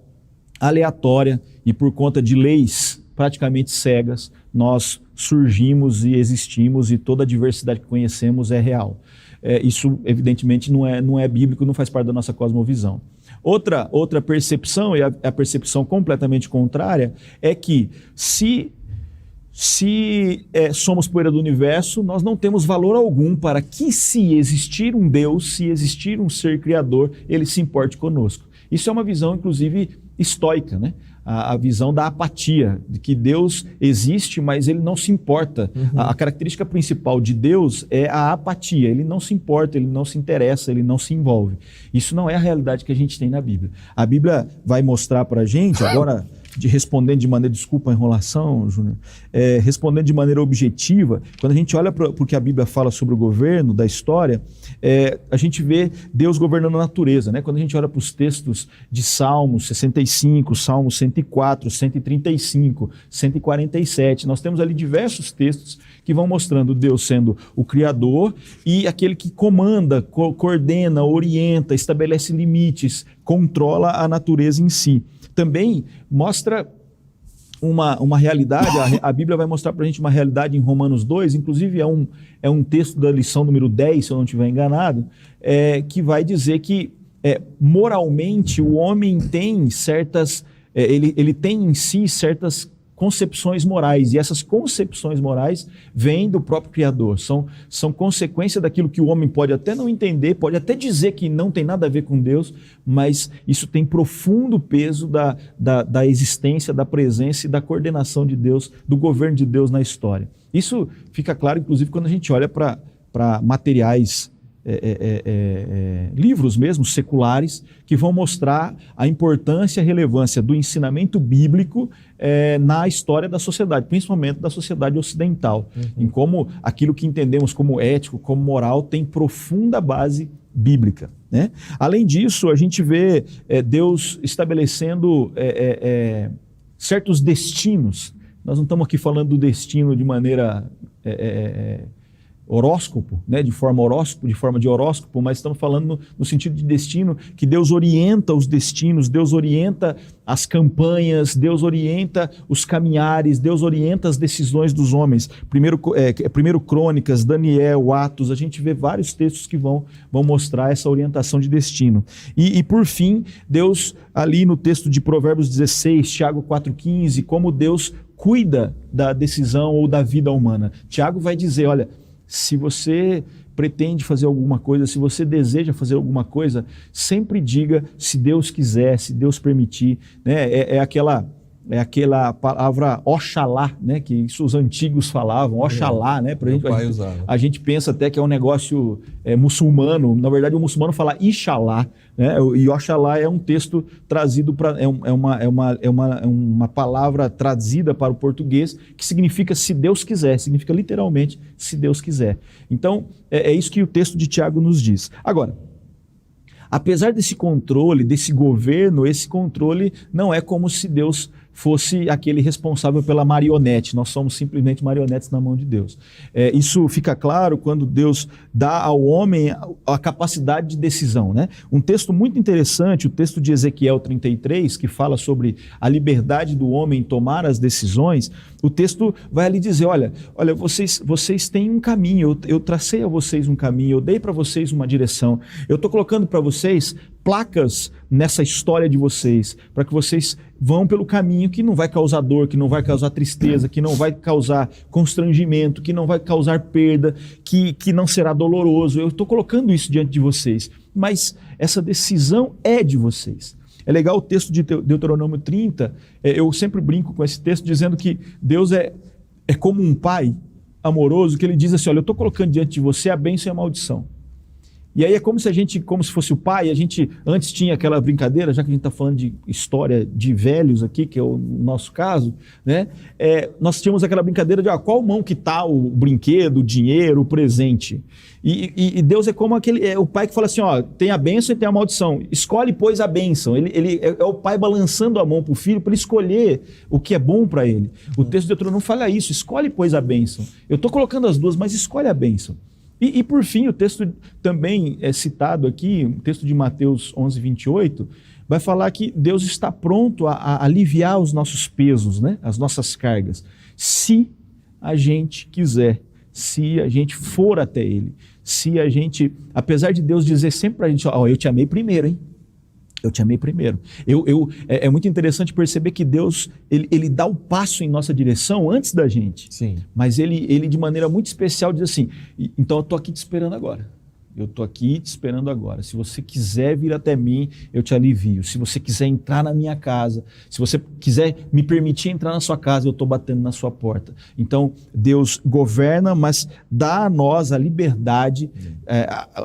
aleatória e por conta de leis praticamente cegas, nós surgimos e existimos e toda a diversidade que conhecemos é real. Isso, evidentemente, não é bíblico, não faz parte da nossa cosmovisão. Outra percepção, e a percepção completamente contrária, é que se somos poeira do universo, nós não temos valor algum para que, se existir um Deus, se existir um ser criador, ele se importe conosco. Isso é uma visão, inclusive, estoica, né? A visão da apatia, de que Deus existe, mas ele não se importa. A característica principal de Deus é a apatia, ele não se importa, ele não se interessa, ele não se envolve. Isso não é a realidade que a gente tem na Bíblia. A Bíblia vai mostrar para a gente, agora respondendo de maneira, desculpa a enrolação, Júnior, respondendo de maneira objetiva, quando a gente olha para o que a Bíblia fala sobre o governo da história, a gente vê Deus governando a natureza, né? Quando a gente olha para os textos de Salmos 65, Salmos 104, 135, 147, nós temos ali diversos textos que vão mostrando Deus sendo o Criador e aquele que comanda, coordena, orienta, estabelece limites, controla a natureza em si. Também mostra uma realidade, a Bíblia vai mostrar para a gente uma realidade em Romanos 2, inclusive é um texto da lição número 10, se eu não estiver enganado, que vai dizer que moralmente o homem tem ele tem em si certas concepções morais, e essas concepções morais vêm do próprio Criador, são consequência daquilo que o homem pode até não entender, pode até dizer que não tem nada a ver com Deus, mas isso tem profundo peso da existência, da presença e da coordenação de Deus, do governo de Deus na história. Isso fica claro, inclusive, quando a gente olha para materiais, livros mesmo, seculares, que vão mostrar a importância e a relevância do ensinamento bíblico na história da sociedade, principalmente da sociedade ocidental, em como aquilo que entendemos como ético, como moral, tem profunda base bíblica, né? Além disso, a gente vê Deus estabelecendo certos destinos. Nós não estamos aqui falando do destino de maneira horóscopo, né, de forma de horóscopo, mas estamos falando no sentido de destino, que Deus orienta os destinos, Deus orienta as campanhas, Deus orienta os caminhares, Deus orienta as decisões dos homens. Primeiro Crônicas, Daniel, Atos, a gente vê vários textos que vão mostrar essa orientação de destino. E por fim, Deus, ali no texto de Provérbios 16, Tiago 4,15, como Deus cuida da decisão ou da vida humana. Tiago vai dizer, olha, se você pretende fazer alguma coisa, se você deseja fazer alguma coisa, sempre diga se Deus quiser, se Deus permitir, né? É aquela palavra Oxalá, né? Que isso os antigos falavam, Oxalá, né? A gente pensa até que é um negócio muçulmano, na verdade o muçulmano fala Ixalá, né? E Oxalá é um texto trazido para, uma palavra traduzida para o português que significa se Deus quiser, significa literalmente se Deus quiser. Então é isso que o texto de Tiago nos diz. Agora, apesar desse controle, desse governo, esse controle não é como se Deus fosse aquele responsável pela marionete. Nós somos simplesmente marionetes na mão de Deus. Isso fica claro quando Deus dá ao homem a capacidade de decisão, né? Um texto muito interessante, o texto de Ezequiel 33, que fala sobre a liberdade do homem em tomar as decisões, o texto vai ali dizer, olha, vocês têm um caminho, eu tracei a vocês um caminho, eu dei para vocês uma direção, eu estou colocando para vocês placas nessa história de vocês, para que vocês vão pelo caminho que não vai causar dor, que não vai causar tristeza, que não vai causar constrangimento, que não vai causar perda, que não será doloroso. Eu estou colocando isso diante de vocês, mas essa decisão é de vocês. É legal o texto de Deuteronômio 30, eu sempre brinco com esse texto dizendo que Deus é como um pai amoroso, que ele diz assim, olha, eu estou colocando diante de você a bênção e a maldição. E aí é como se fosse o pai, a gente antes tinha aquela brincadeira, já que a gente está falando de história de velhos aqui, que é o nosso caso, né? Nós tínhamos aquela brincadeira de qual mão que está o brinquedo, o dinheiro, o presente. E Deus é como o pai que fala assim, tem a bênção e tem a maldição. Escolhe, pois, a bênção. Ele é o pai balançando a mão para o filho para ele escolher o que é bom para ele. O texto de Deuteronômio fala isso, escolhe, pois, a bênção. Eu estou colocando as duas, mas escolhe a bênção. E por fim, o texto também é citado aqui, o texto de Mateus 11, 28, vai falar que Deus está pronto a aliviar os nossos pesos, né? As nossas cargas, se a gente quiser, se a gente for até Ele, se a gente, apesar de Deus dizer sempre para a gente, eu te amei primeiro, hein? Eu te amei primeiro. É muito interessante perceber que Deus, ele dá o passo em nossa direção antes da gente. Sim. Mas ele de maneira muito especial diz assim, então eu estou aqui te esperando agora. Eu estou aqui te esperando agora. Se você quiser vir até mim, eu te alivio. Se você quiser entrar na minha casa, se você quiser me permitir entrar na sua casa, eu estou batendo na sua porta. Então, Deus governa, mas dá a nós a liberdade,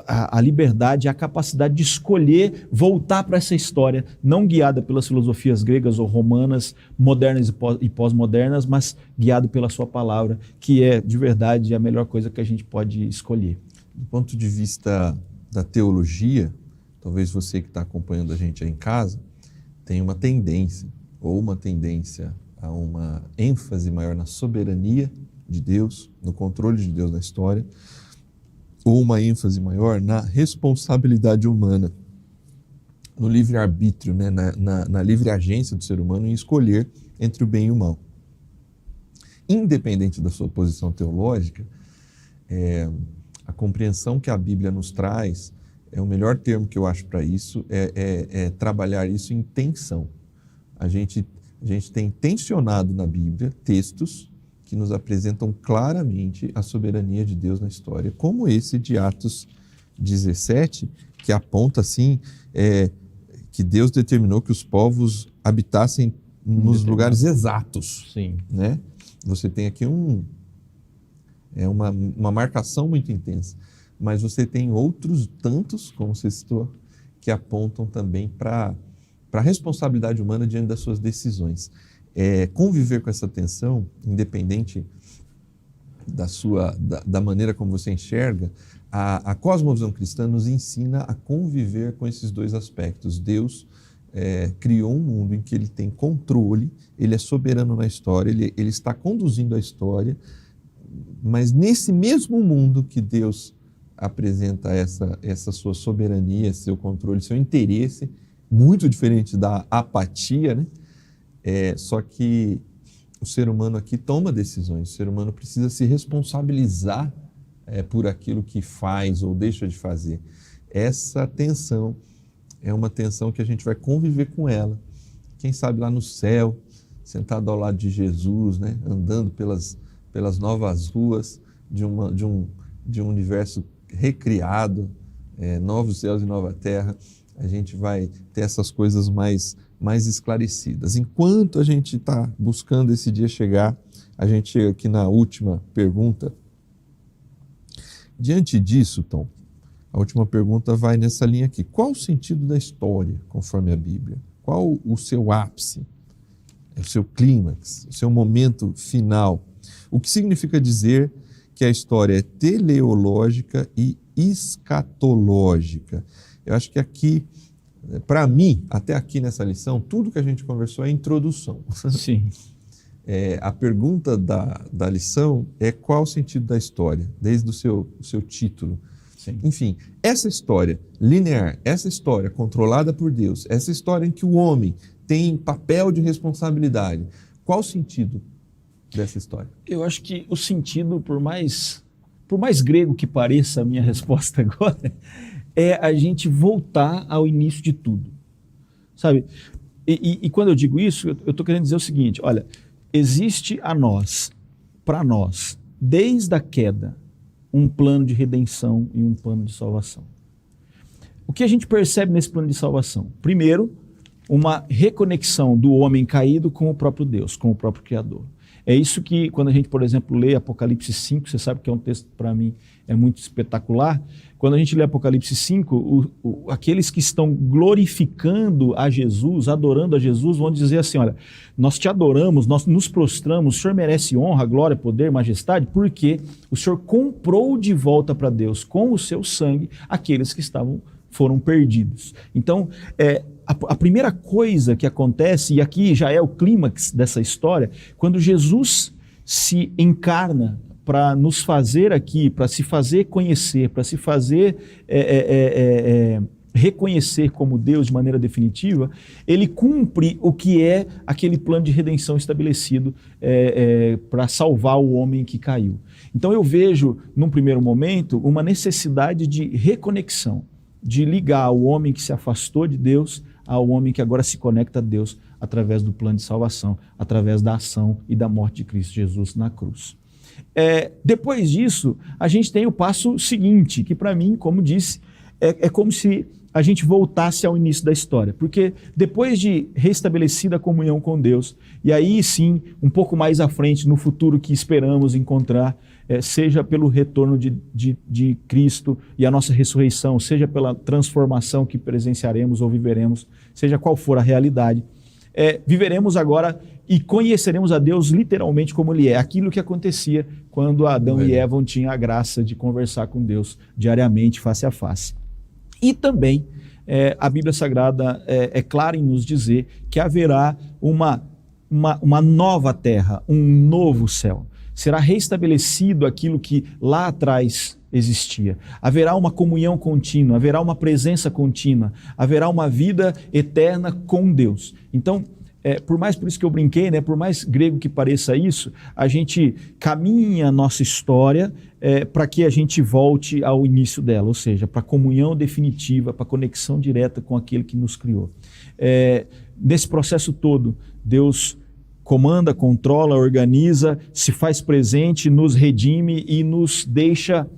a liberdade, a capacidade de escolher voltar para essa história, não guiada pelas filosofias gregas ou romanas, modernas e pós-modernas, mas guiado pela sua palavra, que é, de verdade, a melhor coisa que a gente pode escolher. Do ponto de vista da teologia, talvez você que está acompanhando a gente aí em casa, tenha uma tendência a uma ênfase maior na soberania de Deus, no controle de Deus na história, ou uma ênfase maior na responsabilidade humana, no livre-arbítrio, né? na livre agência do ser humano em escolher entre o bem e o mal. Independente da sua posição teológica, a compreensão que a Bíblia nos traz, o melhor termo que eu acho para isso é trabalhar isso em tensão. A gente tem tensionado na Bíblia textos que nos apresentam claramente a soberania de Deus na história, como esse de Atos 17, que aponta assim, que Deus determinou que os povos habitassem nos lugares exatos. Sim. Né? Você tem aqui uma marcação muito intensa, mas você tem outros tantos, como você citou, que apontam também para a responsabilidade humana diante das suas decisões. Conviver com essa tensão, independente da maneira como você enxerga, a cosmovisão cristã nos ensina a conviver com esses dois aspectos. Deus criou um mundo em que Ele tem controle, Ele é soberano na história, Ele está conduzindo a história, mas nesse mesmo mundo que Deus apresenta essa sua soberania, seu controle, seu interesse, muito diferente da apatia, né? Só que o ser humano aqui toma decisões, o ser humano precisa se responsabilizar por aquilo que faz ou deixa de fazer. Essa tensão é uma tensão que a gente vai conviver com ela, quem sabe lá no céu, sentado ao lado de Jesus, né? Andando pelas novas ruas de um universo recriado, novos céus e nova terra. A gente vai ter essas coisas mais esclarecidas. Enquanto a gente está buscando esse dia chegar, a gente chega aqui na última pergunta. Diante disso, Tom, a última pergunta vai nessa linha aqui. Qual o sentido da história, conforme a Bíblia? Qual o seu ápice, o seu clímax, o seu momento final? O que significa dizer que a história é teleológica e escatológica? Eu acho que aqui, para mim, até aqui nessa lição, tudo que a gente conversou é introdução. Sim. A pergunta da lição é qual o sentido da história, desde o seu título. Sim. Enfim, essa história linear, essa história controlada por Deus, essa história em que o homem tem papel de responsabilidade, qual o sentido dessa história? Eu acho que o sentido, por mais grego que pareça a minha resposta agora, é a gente voltar ao início de tudo, sabe? E quando eu digo isso, eu estou querendo dizer o seguinte, olha, existe para nós, desde a queda, um plano de redenção e um plano de salvação. O que a gente percebe nesse plano de salvação? Primeiro, uma reconexão do homem caído com o próprio Deus, com o próprio Criador. É isso que, quando a gente, por exemplo, lê Apocalipse 5, você sabe que é um texto, para mim, é muito espetacular. Quando a gente lê Apocalipse 5, aqueles que estão glorificando a Jesus, adorando a Jesus, vão dizer assim, olha, nós te adoramos, nós nos prostramos, o Senhor merece honra, glória, poder, majestade, porque o Senhor comprou de volta para Deus, com o seu sangue, aqueles que foram perdidos. Então, a primeira coisa que acontece, e aqui já é o clímax dessa história, quando Jesus se encarna para nos fazer aqui, para se fazer conhecer, para se fazer reconhecer como Deus de maneira definitiva, ele cumpre o que é aquele plano de redenção estabelecido para salvar o homem que caiu. Então eu vejo, num primeiro momento, uma necessidade de reconexão, de ligar o homem que se afastou de Deus ao homem que agora se conecta a Deus através do plano de salvação, através da ação e da morte de Cristo Jesus na cruz. Depois disso, a gente tem o passo seguinte, que para mim, como disse, é como se a gente voltasse ao início da história, porque depois de restabelecida a comunhão com Deus, e aí sim, um pouco mais à frente, no futuro que esperamos encontrar, seja pelo retorno de Cristo e a nossa ressurreição, seja pela transformação que presenciaremos ou viveremos, seja qual for a realidade, viveremos agora e conheceremos a Deus literalmente como Ele é, aquilo que acontecia quando Adão e Eva tinham a graça de conversar com Deus diariamente, face a face. E também a Bíblia Sagrada é clara em nos dizer que haverá uma nova terra, um novo céu. Será restabelecido aquilo que lá atrás existia. Haverá uma comunhão contínua, haverá uma presença contínua, haverá uma vida eterna com Deus. Então, por isso que eu brinquei, né? Por mais grego que pareça isso, a gente caminha a nossa história para que a gente volte ao início dela, ou seja, para a comunhão definitiva, para a conexão direta com aquele que nos criou. Nesse processo todo, Deus comanda, controla, organiza, se faz presente, nos redime e nos deixa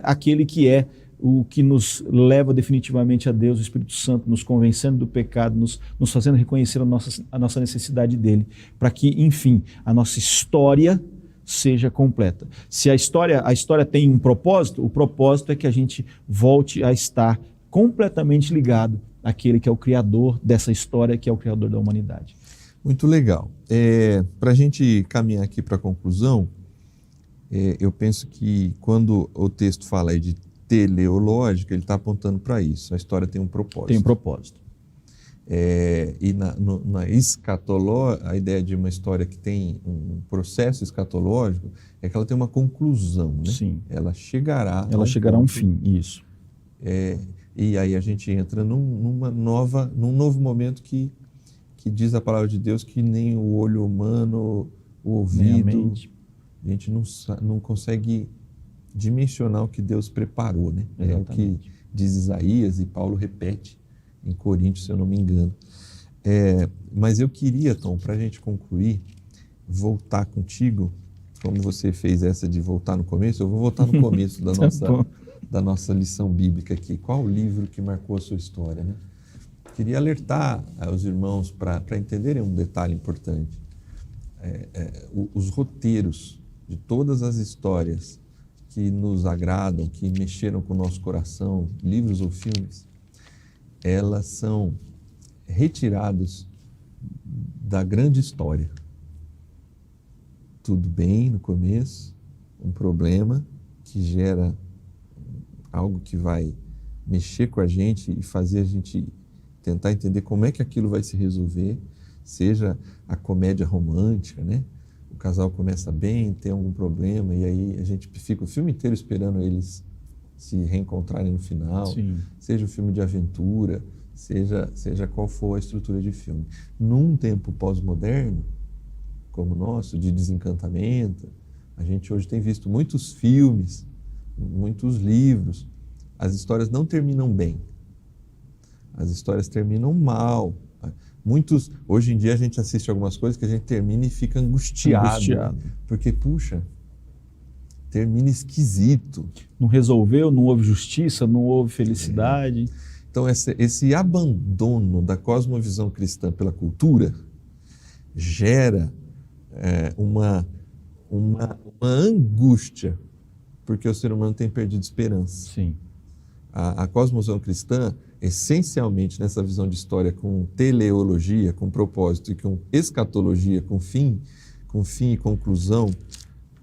aquele que é o que nos leva definitivamente a Deus, o Espírito Santo, nos convencendo do pecado, nos fazendo reconhecer a nossa necessidade dele, para que, enfim, a nossa história seja completa. Se a história tem um propósito, o propósito é que a gente volte a estar completamente ligado àquele que é o Criador dessa história, que é o Criador da humanidade. Muito legal. Para a gente caminhar aqui para a conclusão, eu penso que quando o texto fala aí de teleológica, ele está apontando para isso. A história tem um propósito. Tem um propósito. E na escatológica, a ideia de uma história que tem um processo escatológico é que ela tem uma conclusão, né? Sim. Ela chegará a um fim, isso. E aí a gente entra num novo momento que diz a palavra de Deus que nem o olho humano, o ouvido, a gente não consegue dimensionar o que Deus preparou, né? É o que diz Isaías e Paulo repete em Coríntios, se eu não me engano. Mas eu queria, Tom, para a gente concluir, voltar contigo, como você fez essa de voltar no começo, eu vou voltar no começo da nossa lição bíblica aqui. Qual o livro que marcou a sua história, né? Queria alertar os irmãos para entenderem um detalhe importante. Os roteiros de todas as histórias que nos agradam, que mexeram com o nosso coração, livros ou filmes, elas são retirados da grande história. Tudo bem no começo, um problema que gera algo que vai mexer com a gente e fazer a gente tentar entender como é que aquilo vai se resolver, seja a comédia romântica, né? O casal começa bem, tem algum problema e aí a gente fica o filme inteiro esperando eles se reencontrarem no final. Sim. Seja o filme de aventura, seja qual for a estrutura de filme. Num tempo pós-moderno, como o nosso, de desencantamento, a gente hoje tem visto muitos filmes, muitos livros, as histórias não terminam bem, as histórias terminam mal. Hoje em dia a gente assiste algumas coisas que a gente termina e fica angustiado. Porque, puxa, termina esquisito. Não resolveu, não houve justiça, não houve felicidade. Então esse abandono da cosmovisão cristã pela cultura gera uma angústia, porque o ser humano tem perdido esperança. Sim. A cosmovisão cristã, essencialmente nessa visão de história com teleologia, com propósito e com escatologia, com fim e conclusão,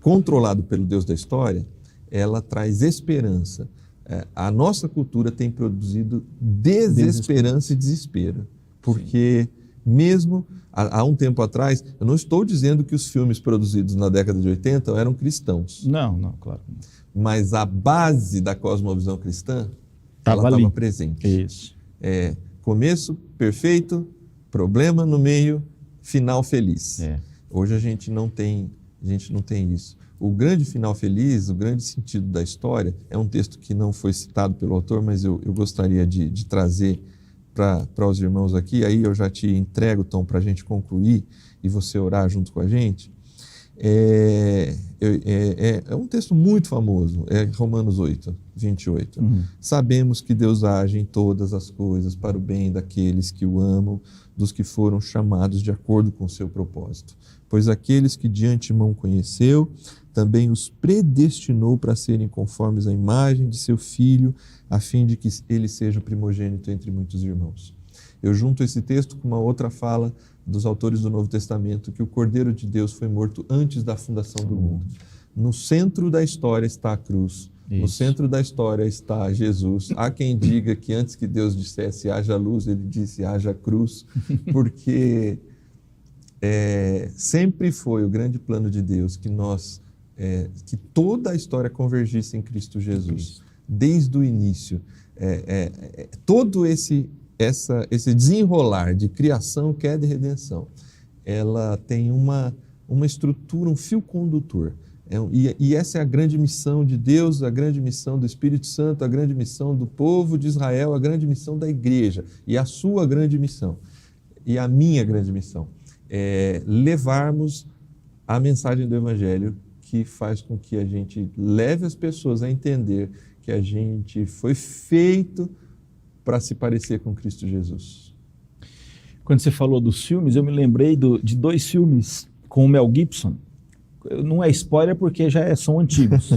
controlado pelo Deus da história, ela traz esperança. A nossa cultura tem produzido desesperança e desespero, porque mesmo há um tempo atrás, eu não estou dizendo que os filmes produzidos na década de 80 eram cristãos. Não, claro. Mas a base da cosmovisão cristã estava presente. Isso. Começo perfeito, problema no meio, final feliz. Hoje a gente não tem isso. O grande final feliz, o grande sentido da história, é um texto que não foi citado pelo autor, mas eu gostaria de trazer para os irmãos aqui, aí eu já te entrego, Tom, para a gente concluir e você orar junto com a gente. É um texto muito famoso, é Romanos 8, 28. Sabemos que Deus age em todas as coisas para o bem daqueles que o amam, dos que foram chamados de acordo com o seu propósito. Pois aqueles que de antemão conheceu, também os predestinou para serem conformes à imagem de seu Filho, a fim de que ele seja o primogênito entre muitos irmãos. Eu junto esse texto com uma outra fala dos autores do Novo Testamento, que o Cordeiro de Deus foi morto antes da fundação do mundo. No centro da história está a cruz. Isso. No centro da história está Jesus. Há quem diga que antes que Deus dissesse haja luz, ele disse haja cruz, porque sempre foi o grande plano de Deus que toda a história convergisse em Cristo Jesus. Desde o início. Todo esse desenrolar de criação, queda e redenção, ela tem uma estrutura, um fio condutor. E essa é a grande missão de Deus, a grande missão do Espírito Santo, a grande missão do povo de Israel, a grande missão da igreja e a sua grande missão e a minha grande missão é levarmos a mensagem do Evangelho que faz com que a gente leve as pessoas a entender que a gente foi feito para se parecer com Cristo Jesus. Quando você falou dos filmes, eu me lembrei de 2 filmes com o Mel Gibson. Não é spoiler porque são antigos.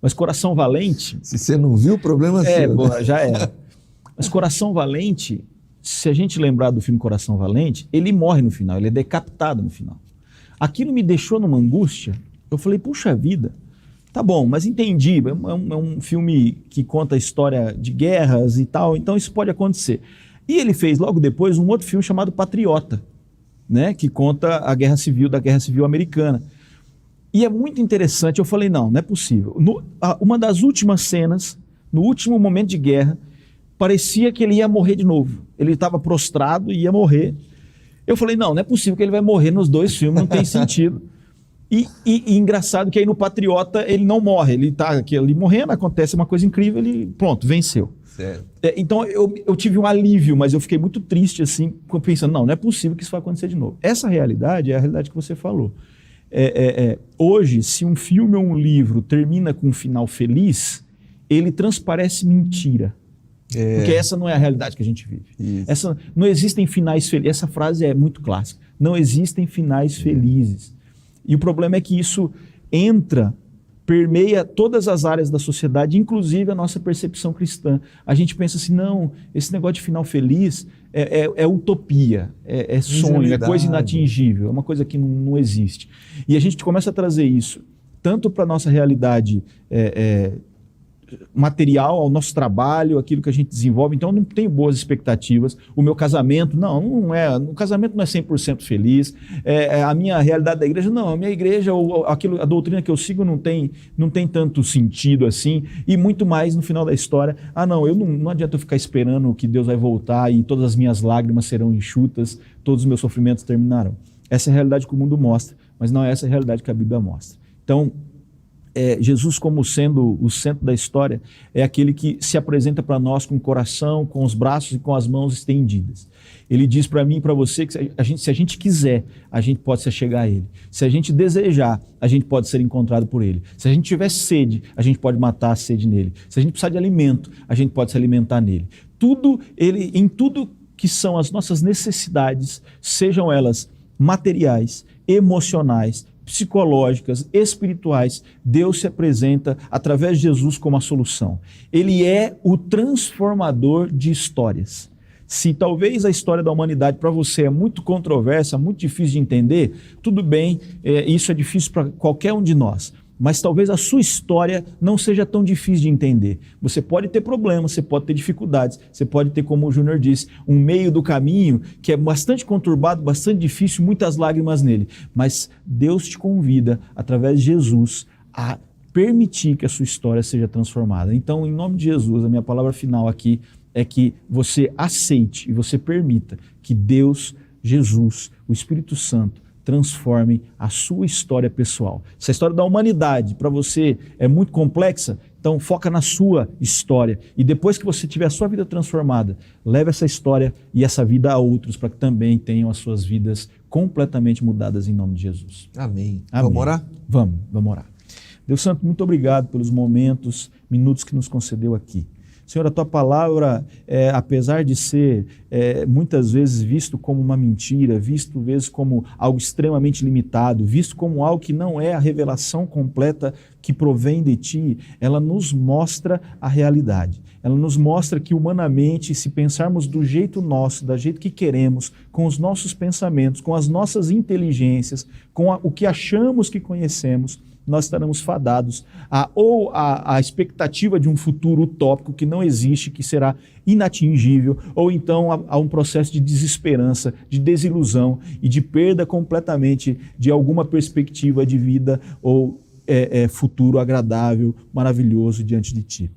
Mas Coração Valente... Se você não viu, o problema é seu. Bom, já era. Mas Coração Valente, se a gente lembrar do filme Coração Valente, ele morre no final, ele é decapitado no final. Aquilo me deixou numa angústia. Eu falei, puxa vida, tá bom, mas entendi, é um filme que conta a história de guerras e tal, então isso pode acontecer. E ele fez logo depois um outro filme chamado Patriota, né, que conta da Guerra Civil Americana. E é muito interessante, eu falei, não é possível. Uma das últimas cenas, no último momento de guerra, parecia que ele ia morrer de novo. Ele estava prostrado e ia morrer. Eu falei, não é possível que ele vai morrer nos 2 filmes, não tem sentido. E engraçado que aí no Patriota ele não morre, ele está aqui ali morrendo, acontece uma coisa incrível, ele pronto, venceu. Certo. Então eu tive um alívio, mas eu fiquei muito triste assim, pensando, não é possível que isso vai acontecer de novo. Essa realidade é a realidade que você falou. Hoje, se um filme ou um livro termina com um final feliz, ele transparece mentira. Porque essa não é a realidade que a gente vive. Não existem finais felizes. Essa frase é muito clássica. Não existem finais felizes. E o problema é que isso permeia todas as áreas da sociedade, inclusive a nossa percepção cristã. A gente pensa assim, não, esse negócio de final feliz é utopia, é sonho, é coisa inatingível, é uma coisa que não existe. E a gente começa a trazer isso tanto para a nossa realidade material, ao nosso trabalho, aquilo que a gente desenvolve. Então, eu não tenho boas expectativas. O meu casamento, não é. O casamento não é 100% feliz. A minha realidade da igreja, não. A minha igreja, a doutrina que eu sigo não tem tanto sentido assim. E muito mais no final da história. Não adianta eu ficar esperando que Deus vai voltar e todas as minhas lágrimas serão enxutas, todos os meus sofrimentos terminarão. Essa é a realidade que o mundo mostra, mas não é essa a realidade que a Bíblia mostra. Então, Jesus, como sendo o centro da história, é aquele que se apresenta para nós com o coração, com os braços e com as mãos estendidas. Ele diz para mim e para você que se a gente quiser, a gente pode se achegar a Ele. Se a gente desejar, a gente pode ser encontrado por Ele. Se a gente tiver sede, a gente pode matar a sede nele. Se a gente precisar de alimento, a gente pode se alimentar nele. Em tudo que são as nossas necessidades, sejam elas materiais, emocionais, psicológicas, espirituais, Deus se apresenta através de Jesus como a solução. Ele é o transformador de histórias. Se talvez a história da humanidade para você é muito controversa, muito difícil de entender, tudo bem, isso é difícil para qualquer um de nós. Mas talvez a sua história não seja tão difícil de entender. Você pode ter problemas, você pode ter dificuldades, você pode ter, como o Júnior disse, um meio do caminho que é bastante conturbado, bastante difícil, muitas lágrimas nele. Mas Deus te convida, através de Jesus, a permitir que a sua história seja transformada. Então, em nome de Jesus, a minha palavra final aqui é que você aceite e você permita que Deus, Jesus, o Espírito Santo, transformem a sua história pessoal. Se a história da humanidade para você é muito complexa, então foca na sua história. E depois que você tiver a sua vida transformada, leve essa história e essa vida a outros para que também tenham as suas vidas completamente mudadas em nome de Jesus. Amém. Amém. Vamos orar? Vamos orar. Deus Santo, muito obrigado pelos minutos que nos concedeu aqui. Senhor, a tua palavra, apesar de ser muitas vezes visto como uma mentira, visto vezes como algo extremamente limitado, visto como algo que não é a revelação completa que provém de ti, ela nos mostra a realidade. Ela nos mostra que humanamente, se pensarmos do jeito nosso, do jeito que queremos, com os nossos pensamentos, com as nossas inteligências, com o que achamos que conhecemos, nós estaremos fadados a expectativa de um futuro utópico que não existe, que será inatingível, ou então a um processo de desesperança, de desilusão e de perda completamente de alguma perspectiva de vida ou futuro agradável, maravilhoso diante de ti.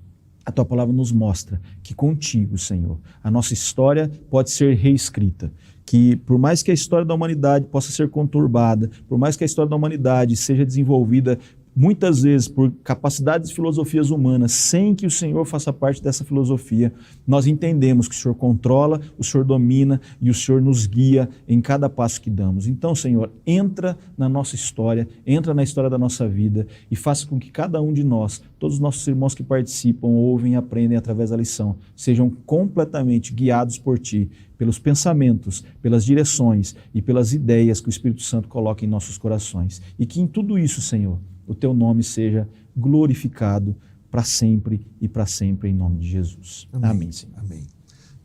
A tua palavra nos mostra que contigo, Senhor, a nossa história pode ser reescrita. Que por mais que a história da humanidade possa ser conturbada, por mais que a história da humanidade seja desenvolvida muitas vezes por capacidades e filosofias humanas, sem que o Senhor faça parte dessa filosofia, nós entendemos que o Senhor controla, o Senhor domina e o Senhor nos guia em cada passo que damos. Então, Senhor, entra na nossa história, entra na história da nossa vida e faça com que cada um de nós, todos os nossos irmãos que participam, ouvem e aprendem através da lição, sejam completamente guiados por Ti, pelos pensamentos, pelas direções e pelas ideias que o Espírito Santo coloca em nossos corações. E que em tudo isso, Senhor, o Teu nome seja glorificado para sempre e para sempre, em nome de Jesus. Amém, Senhor. Amém.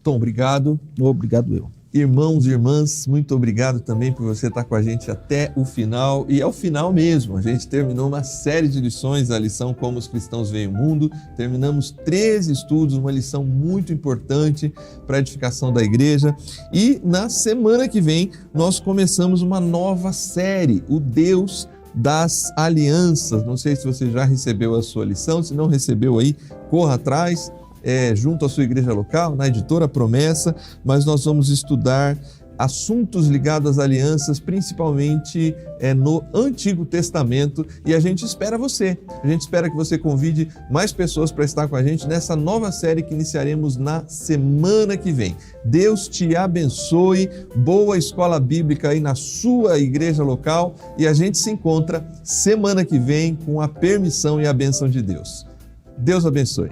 Tom, obrigado. Obrigado eu. Irmãos e irmãs, muito obrigado também por você estar com a gente até o final. E é o final mesmo, a gente terminou uma série de lições, a lição Como os Cristãos Veem o Mundo. Terminamos 13 estudos, uma lição muito importante para a edificação da igreja. E na semana que vem nós começamos uma nova série, o Deus das Alianças. Não sei se você já recebeu a sua lição, se não recebeu aí, corra atrás. Junto à sua igreja local, na Editora Promessa, mas nós vamos estudar assuntos ligados às alianças, principalmente no Antigo Testamento, e a gente espera você. A gente espera que você convide mais pessoas para estar com a gente nessa nova série que iniciaremos na semana que vem. Deus te abençoe, boa escola bíblica aí na sua igreja local, e a gente se encontra semana que vem com a permissão e a bênção de Deus. Deus abençoe.